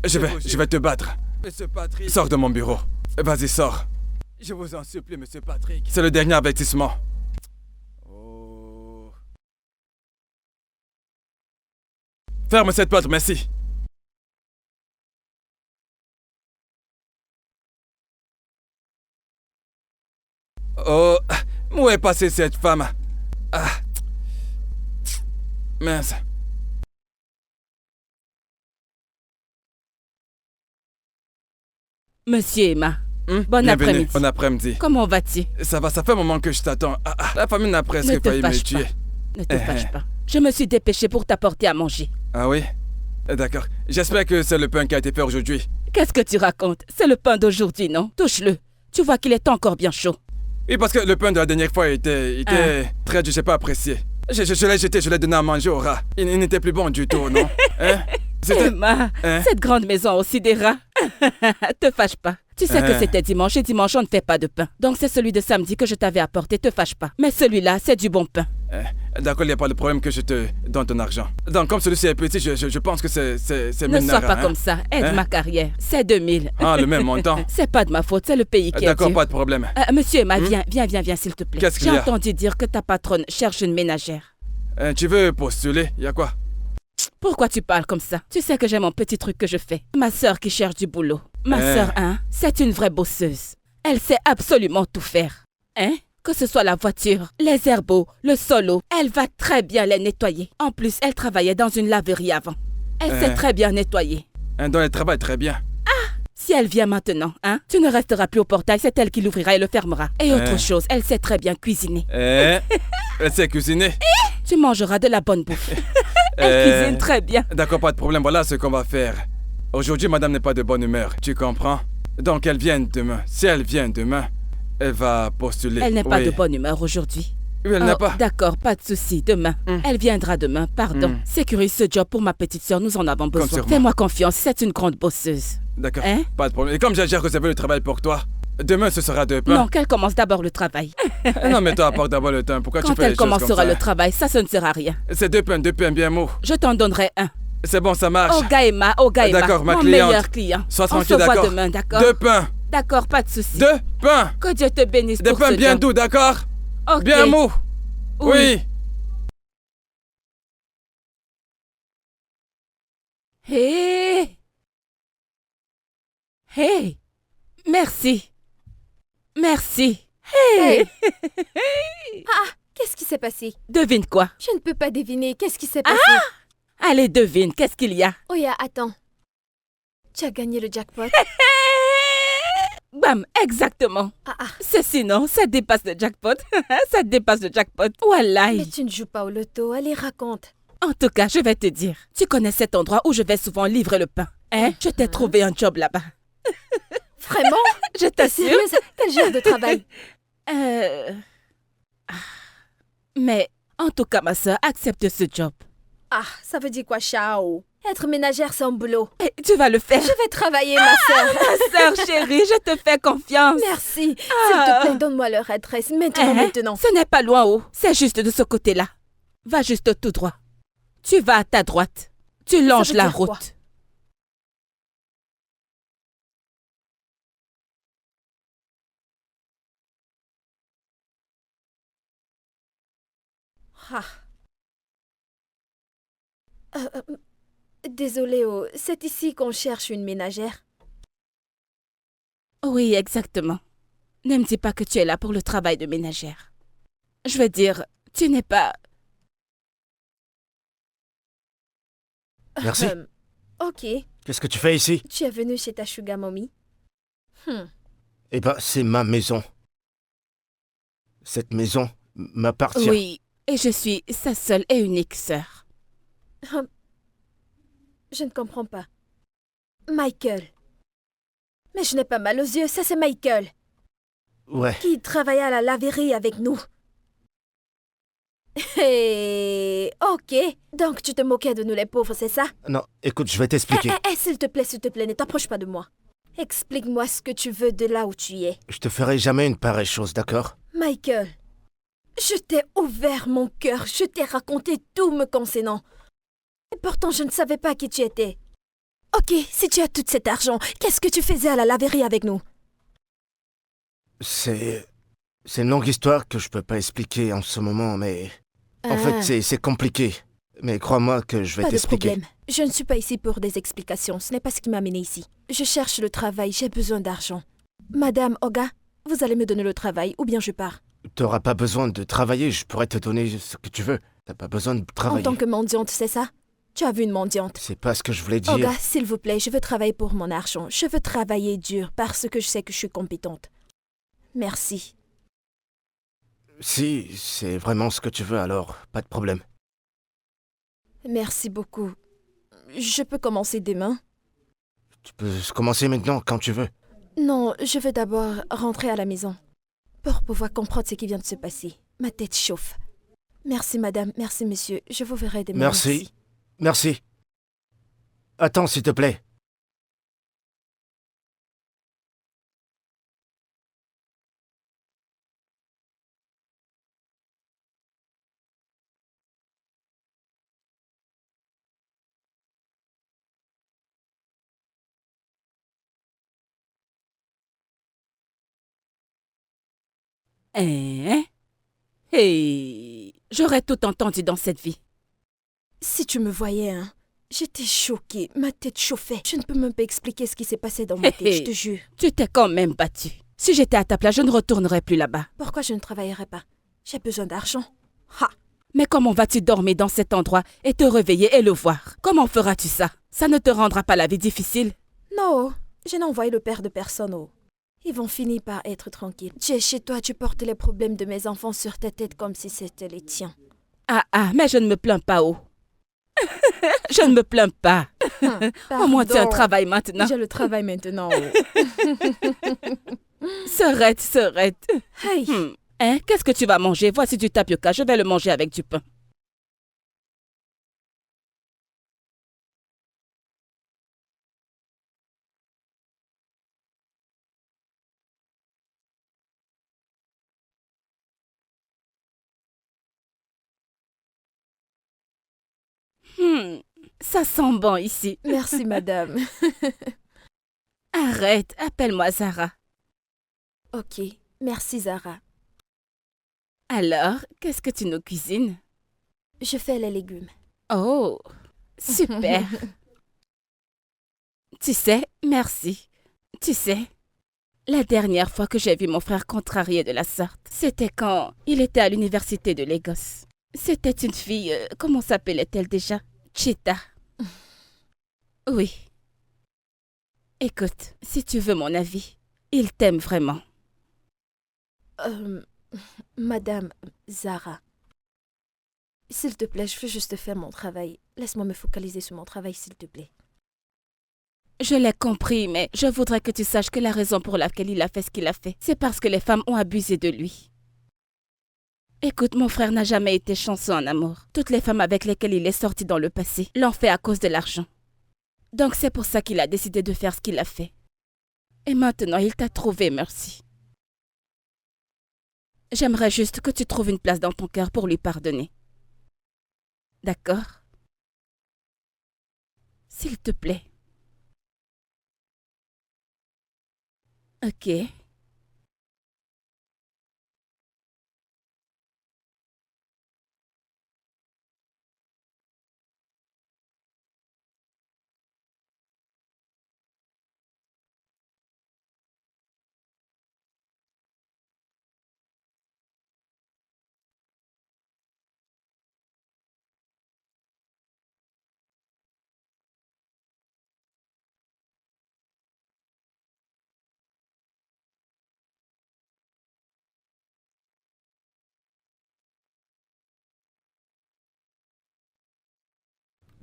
Je vais te battre. Monsieur Patrick. Sors de mon bureau. Vas-y, sors. Je vous en supplie, monsieur Patrick. C'est le dernier avertissement. Oh. Ferme cette porte, merci. Oh, où est passée cette femme? Ah. Mince. Monsieur Emma, bon Bienvenue. après-midi. Bon après-midi. Comment vas-tu? Ça va, ça fait un moment que je t'attends. La famille n'a Ne presque te failli me fâche tuer. pas. Ne te fâche pas. Je me suis dépêchée pour t'apporter à manger. Ah oui? D'accord. J'espère que c'est le pain qui a été fait aujourd'hui. Qu'est-ce que tu racontes? C'est le pain d'aujourd'hui, non? Touche-le. Tu vois qu'il est encore bien chaud. Oui, parce que le pain de la dernière fois était très, je sais pas, apprécié. Je l'ai jeté, je l'ai donné à manger au rat. Il n'était plus bon du tout, non? C'était... Emma, cette grande maison a aussi des rats. Te fâche pas. Tu sais que c'était dimanche et dimanche on ne fait pas de pain. Donc c'est celui de samedi que je t'avais apporté, te fâche pas. Mais celui-là, c'est du bon pain. D'accord, il n'y a pas de problème que je te donne ton argent. Donc, comme celui-ci est petit, je pense que c'est Ne 1000 sois naira, pas hein. comme ça, aide Hein? ma carrière. C'est 2000. Ah, le même montant. C'est pas de ma faute, c'est le pays qui est D'accord, dur. pas de problème. Monsieur Emma, viens, s'il te plaît. Qu'est-ce qu'il J'ai y a? entendu dire que ta patronne cherche une ménagère. Tu veux postuler? Il y a quoi? Pourquoi tu parles comme ça? Tu sais que j'ai mon petit truc que je fais. Ma sœur qui cherche du boulot. Ma sœur, hein, c'est une vraie bosseuse. Elle sait absolument tout faire. Hein? Que ce soit la voiture, les herbeaux, le solo, elle va très bien les nettoyer. En plus, elle travaillait dans une laverie avant. Elle sait très bien nettoyer. Donc, elle travaille très bien. Si elle vient maintenant, hein, tu ne resteras plus au portail, c'est elle qui l'ouvrira et le fermera. Et autre chose, elle sait très bien cuisiner. Elle sait cuisiner. Tu mangeras de la bonne bouffe. Elle cuisine très bien. D'accord, pas de problème. Voilà ce qu'on va faire. Aujourd'hui, madame n'est pas de bonne humeur. Tu comprends? Donc, elle vient demain. Si elle vient demain, elle va postuler. Elle n'est pas Oui. de bonne humeur aujourd'hui. Oui, elle n'a pas. D'accord, pas de souci. Demain. Elle viendra demain, pardon. Sécurise ce job pour ma petite sœur, nous en avons besoin. sur moi. Fais-moi confiance, c'est une grande bosseuse. D'accord, Hein? pas de problème. Et comme j'ai déjà réservé le travail pour toi, demain ce sera de pain. Non, qu'elle commence d'abord le travail. Non, mais toi, apporte d'abord le temps. Pourquoi tu Quand fais elle les choses comme commencera ça? le travail, ça ne sert à rien. C'est deux pains bien mou. Je t'en donnerai un. C'est bon, ça marche. Ogaema, D'accord, ma mon cliente. meilleur client. Sois On tranquille, se voit d'accord? demain, d'accord? Deux pains. D'accord, pas de souci. Deux pains. Que Dieu te bénisse Des pour pains ce bien job. doux, d'accord? Ok. Bien mou. Oui. Hé! Hé! Merci. Merci. Hé! Qu'est-ce qui s'est passé? Devine quoi? Je ne peux pas deviner. Qu'est-ce qui s'est passé? Allez, devine, qu'est-ce qu'il y a? Oya, attends. Tu as gagné le jackpot. Bam, exactement. Ah, Ceci, non, ça dépasse le jackpot. Ça dépasse le jackpot. Wallahi. mais tu ne joues pas au loto. Allez, raconte. En tout cas, je vais te dire. Tu connais cet endroit où je vais souvent livrer le pain. Hein? Je t'ai trouvé un job là-bas. Vraiment? Je T'es t'assure. sérieuse? Quel genre de travail? Mais, en tout cas, ma soeur, accepte ce job. Ah, ça veut dire quoi, Chao? Être ménagère, c'est un boulot. Et tu vas le faire. Je vais travailler, ma sœur. Ma sœur chérie, je te fais confiance. Merci. S'il te plaît, donne-moi leur adresse. Maintenant. Ce n'est pas loin, oh. C'est juste de ce côté-là. Va juste tout droit. Tu vas à ta droite. Tu longes veut la dire quoi? route. Ah. Désolée, oh. C'est ici qu'on cherche une ménagère. Oui, exactement. Ne me dis pas que tu es là pour le travail de ménagère. Je veux dire, tu n'es pas... Merci. Ok. Qu'est-ce que tu fais ici? Tu es venu chez ta sugar mommy? Eh ben, c'est ma maison. Cette maison m'appartient. Oui, et je suis sa seule et unique sœur. Je ne comprends pas. Michael. Mais je n'ai pas mal aux yeux, ça c'est Michael. Ouais. Qui travaillait à la laverie avec nous. Hey, ok. Donc tu te moquais de nous les pauvres, c'est ça? Non, écoute, je vais t'expliquer. S'il te plaît, ne t'approche pas de moi. Explique-moi ce que tu veux de là où tu es. Je te ferai jamais une pareille chose, d'accord? Michael, je t'ai ouvert mon cœur, je t'ai raconté tout me concernant. Et pourtant, je ne savais pas qui tu étais. Ok, si tu as tout cet argent, qu'est-ce que tu faisais à la laverie avec nous? C'est une longue histoire que je peux pas expliquer en ce moment, mais... En fait, c'est compliqué. Mais crois-moi que je vais Pas de t'expliquer. problème. Je ne suis pas ici pour des explications. Ce n'est pas ce qui m'a amené ici. Je cherche le travail. J'ai besoin d'argent. Madame Oga, vous allez me donner le travail ou bien je pars. T'auras pas besoin de travailler, je pourrais te donner ce que tu veux. T'as pas besoin de En travailler. tant que mendiante, c'est ça? Tu as vu une mendiante. C'est pas ce que je voulais dire. Oga, s'il vous plaît, je veux travailler pour mon argent. Je veux travailler dur parce que je sais que je suis compétente. Merci. Si c'est vraiment ce que tu veux, alors pas de problème. Merci beaucoup. Je peux commencer demain? Tu peux commencer maintenant, quand tu veux. Non, je veux d'abord rentrer à la maison pour pouvoir comprendre ce qui vient de se passer. Ma tête chauffe. Merci madame, merci monsieur. Je vous verrai demain. Merci. Merci. Attends, s'il te plaît. Hein? Hey, j'aurais tout entendu dans cette vie. Si tu me voyais, hein, j'étais choquée, ma tête chauffait. Je ne peux même pas expliquer ce qui s'est passé dans ma tête, je te jure. Tu t'es quand même battu. Si j'étais à ta place, je ne retournerais plus là-bas. Pourquoi je ne travaillerais pas? J'ai besoin d'argent. Ha! Mais comment vas-tu dormir dans cet endroit et te réveiller et le voir? Comment feras-tu ça? Ça ne te rendra pas la vie difficile? Non, je n'ai envoyé le père de personne. Oh. Ils vont finir par être tranquilles. Tu es chez toi, tu portes les problèmes de mes enfants sur ta tête comme si c'était les tiens. Ah, mais je ne me plains pas, oh. Je ne me plains pas. Au moins, tu as un travail maintenant. J'ai le travail maintenant. Oh. Serrette. Hey! Hein? Qu'est-ce que tu vas manger? Voici du tapioca, je vais le manger avec du pain. Ça sent bon ici. Merci, madame. Arrête, appelle-moi Zara. Ok, merci, Zara. Alors, qu'est-ce que tu nous cuisines? Je fais les légumes. Oh, super. Tu sais, merci. Tu sais, la dernière fois que j'ai vu mon frère contrarié de la sorte, c'était quand il était à l'université de Lagos. C'était une fille, comment s'appelait-elle déjà? Chita. Oui. Écoute, si tu veux mon avis, il t'aime vraiment. Madame Zara, s'il te plaît, je veux juste faire mon travail. Laisse-moi me focaliser sur mon travail, s'il te plaît. Je l'ai compris, mais je voudrais que tu saches que la raison pour laquelle il a fait ce qu'il a fait, c'est parce que les femmes ont abusé de lui. Écoute, mon frère n'a jamais été chanceux en amour. Toutes les femmes avec lesquelles il est sorti dans le passé l'ont fait à cause de l'argent. Donc c'est pour ça qu'il a décidé de faire ce qu'il a fait. Et maintenant, il t'a trouvé, merci. J'aimerais juste que tu trouves une place dans ton cœur pour lui pardonner. D'accord? S'il te plaît. Ok.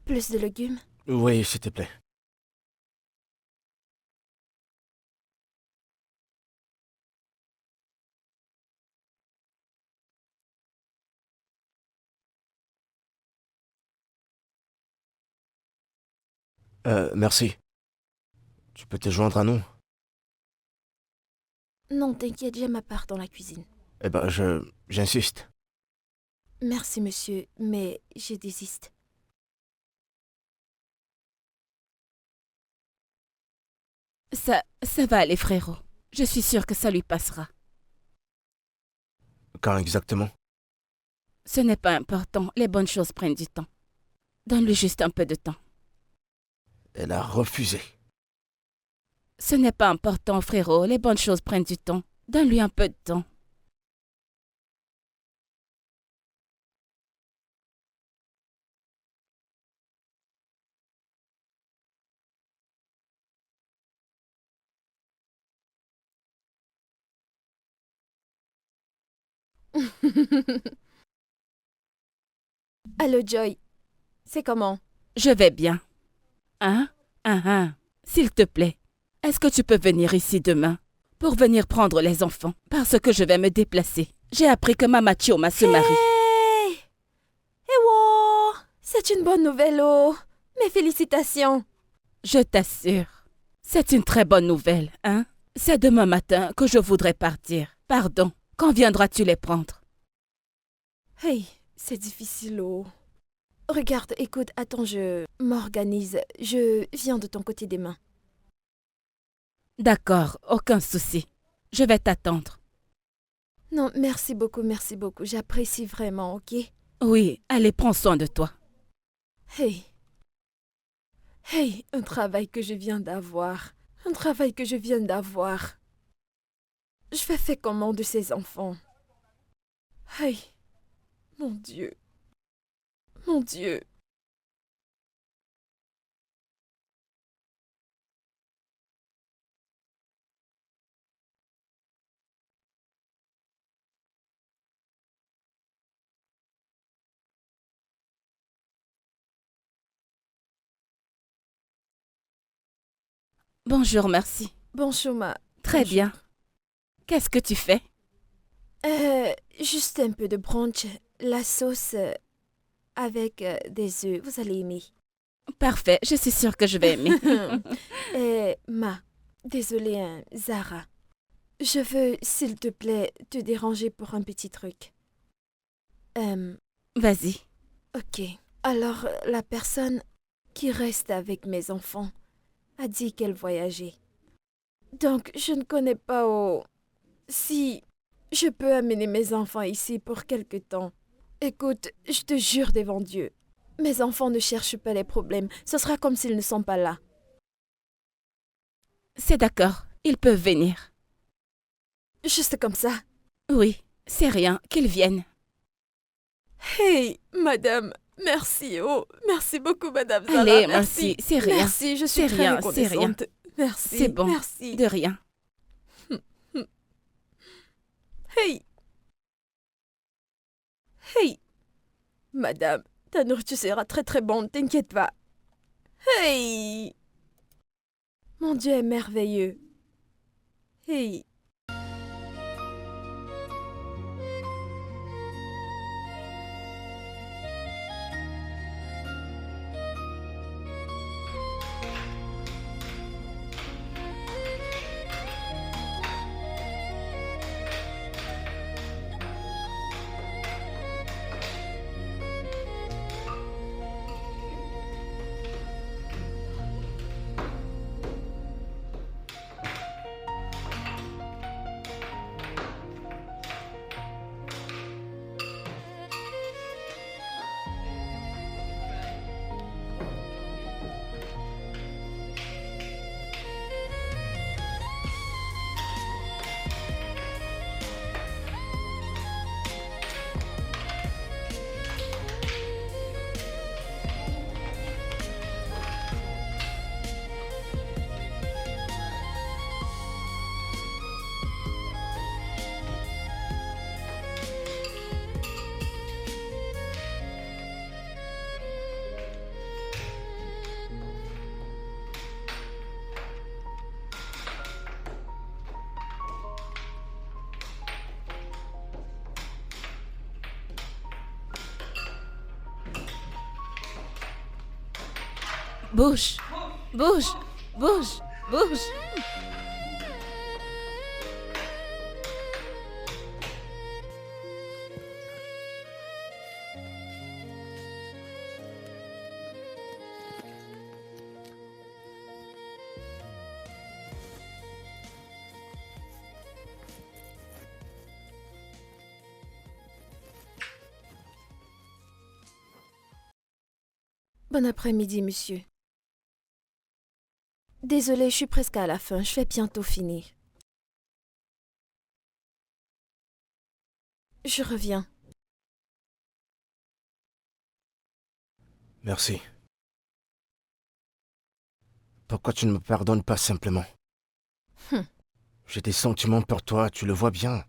Plus de légumes? Oui, s'il te plaît. Merci. Tu peux te joindre à nous? Non, t'inquiète, j'ai ma part dans la cuisine. Eh ben, j'insiste. Merci, monsieur, mais je désiste. Ça va aller, frérot. Je suis sûre que ça lui passera. Quand exactement? Ce n'est pas important, les bonnes choses prennent du temps. Donne-lui juste un peu de temps. Elle a refusé. Ce n'est pas important, frérot, les bonnes choses prennent du temps. Donne-lui un peu de temps. Allô, Joy. C'est comment? Je vais bien. Hein? S'il te plaît, est-ce que tu peux venir ici demain pour venir prendre les enfants? Parce que je vais me déplacer. J'ai appris que Mama Chioma se marie. Hey! Eh wow! C'est une bonne nouvelle, oh! Mes félicitations! Je t'assure, c'est une très bonne nouvelle, hein? C'est demain matin que je voudrais partir. Pardon, quand viendras-tu les prendre? Hey, c'est difficile, oh. Regarde, écoute, attends, je m'organise. Je viens de ton côté demain. D'accord, aucun souci. Je vais t'attendre. Non, merci beaucoup, merci beaucoup. J'apprécie vraiment, ok? Oui, allez, prends soin de toi. Hey. Hey, un travail que je viens d'avoir. Un travail que je viens d'avoir. Je vais faire comment de ces enfants? Hey. Mon Dieu. Mon Dieu. Bonjour, merci. Bonjour, ma. Très Bonjour. bien. Qu'est-ce que tu fais? Juste un peu de brunch. La sauce avec des œufs. Vous allez aimer. Parfait, je suis sûre que je vais aimer. Désolée, hein, Zara. Je veux, s'il te plaît, te déranger pour un petit truc. Vas-y. Ok. Alors, la personne qui reste avec mes enfants a dit qu'elle voyageait. Donc, je ne connais pas si je peux amener mes enfants ici pour quelque temps. Écoute, je te jure devant Dieu, mes enfants ne cherchent pas les problèmes. Ce sera comme s'ils ne sont pas là. C'est d'accord, ils peuvent venir. Juste comme ça. Oui, c'est rien, qu'ils viennent. Hey, madame, merci. Oh, merci beaucoup, madame Zara. Allez, merci. merci, c'est rien. Merci, je suis C'est très rien, reconnaissante. Merci. C'est bon. Merci. De rien. Hey. Hey. Madame, ta nourriture sera très très bonne, t'inquiète pas. Hey. Mon Dieu est merveilleux. Hey. Bouge, bouge, bouge, bouge. Bon après-midi, monsieur. Désolée, je suis presque à la fin. Je vais bientôt finir. Je reviens. Merci. Pourquoi tu ne me pardonnes pas simplement? J'ai des sentiments pour toi, tu le vois bien.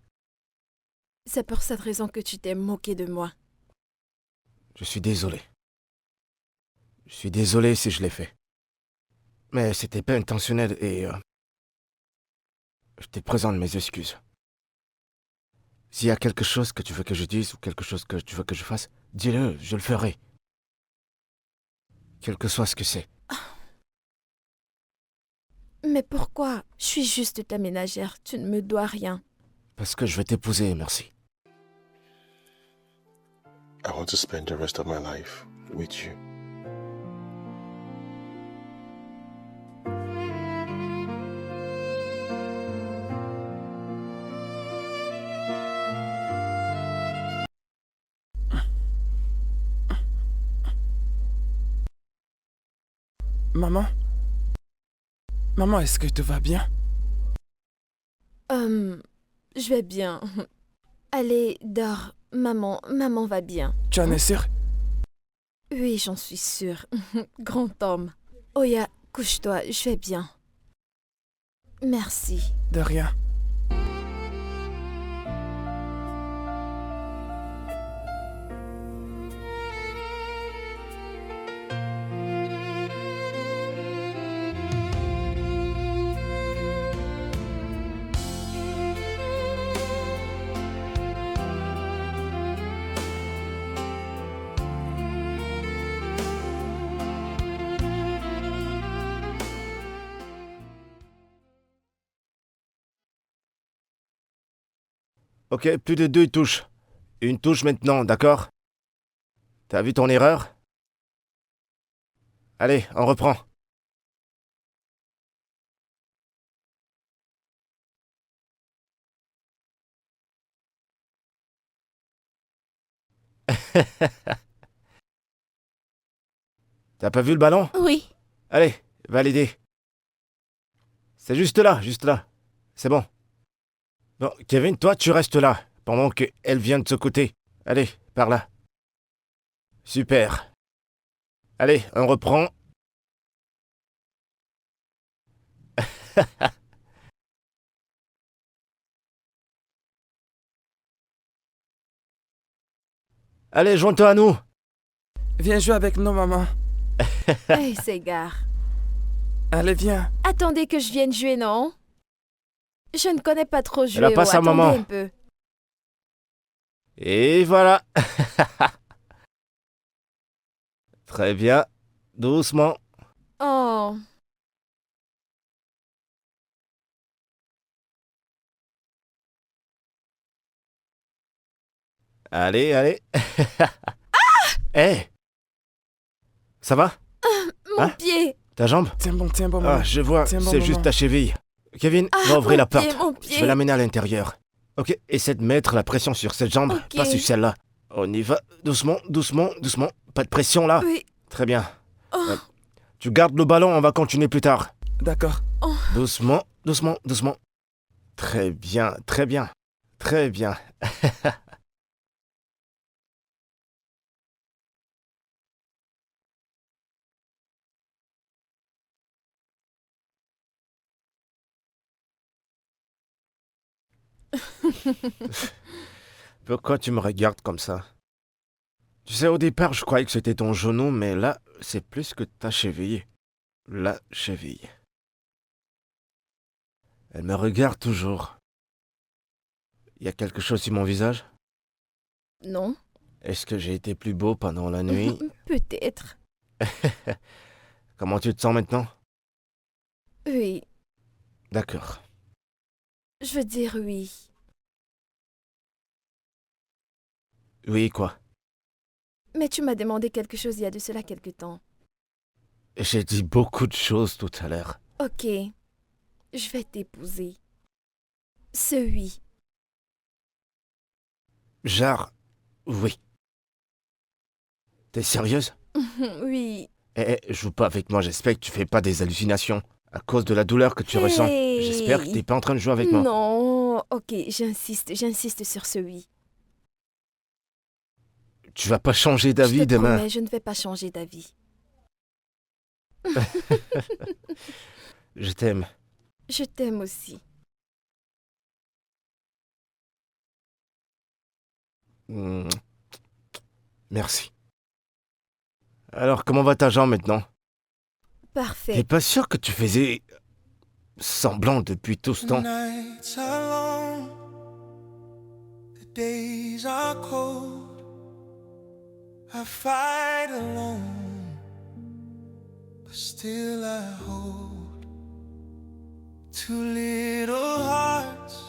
C'est pour cette raison que tu t'es moqué de moi. Je suis désolé. Je suis désolé si je l'ai fait. Mais c'était pas intentionnel et... je te présente mes excuses. S'il y a quelque chose que tu veux que je dise ou quelque chose que tu veux que je fasse, dis-le, je le ferai. Quel que soit ce que c'est. Mais pourquoi? Je suis juste ta ménagère. Tu ne me dois rien. Parce que je vais t'épouser, merci. I want to spend the rest of my life with you. Maman? Maman, est-ce que tout va bien? Je vais bien. Allez, dors. Maman va bien. Tu en es sûr? Oui, j'en suis sûre. Grand homme. Oya, couche-toi, je vais bien. Merci. De rien. Ok, plus de 2 touches. Une touche maintenant, d'accord? T'as vu ton erreur? Allez, on reprend. T'as pas vu le ballon? Oui. Allez, va l'aider. C'est juste là, juste là. C'est bon. Bon, Kevin, toi, tu restes là, pendant qu'elle vient de ce côté. Allez, par là. Super. Allez, on reprend. Allez, joins-toi à nous. Viens jouer avec nous, maman. Hey, Ségare. Allez, viens. Attendez que je vienne jouer, non? Je ne connais pas trop jouer. Elle a pas sa attendez maman. un peu. Et voilà. Très bien. Doucement. Oh. Allez, allez. Hé. Ça va? Mon Hein? pied. Ta jambe? Tiens bon, maman. Ah, je vois, Tiens bon, c'est juste maman. ta cheville. Kevin, Ah, va ouvrir mon la porte. pied, mon Je pied. vais l'amener à l'intérieur. Ok, essaie de mettre la pression sur cette jambe, Ok. pas sur celle-là. On y va. Doucement, doucement, doucement. Pas de pression là. Oui. Très bien. Oh. Tu gardes le ballon, on va continuer plus tard. D'accord. Doucement, doucement, doucement. Très bien, très bien. Très bien. Pourquoi tu me regardes comme ça? Tu sais, au départ, je croyais que c'était ton genou, mais là, c'est plus que ta cheville. La cheville. Elle me regarde toujours. Il y a quelque chose sur mon visage? Non. Est-ce que j'ai été plus beau pendant la nuit? Peut-être. Comment tu te sens maintenant? Oui. D'accord. Je veux dire oui. Oui, quoi? Mais tu m'as demandé quelque chose il y a de cela quelque temps. J'ai dit beaucoup de choses tout à l'heure. Ok. Je vais t'épouser. Ce oui. Genre, oui. T'es sérieuse? Oui. Joue pas avec moi, j'espère que tu fais pas des hallucinations. À cause de la douleur que tu ressens. Hey. J'espère que t'es pas en train de jouer avec moi. Non. Ok, j'insiste sur ce oui. Tu vas pas changer Je d'avis te demain. promets, je ne vais pas changer d'avis. Je t'aime. Je t'aime aussi. Mm. Merci. Alors, comment va ta jambe maintenant? T'es Parfait. pas sûr que tu faisais semblant depuis tout ce temps? Nights are long, the days are cold. I fight alone, but still I hold two little hearts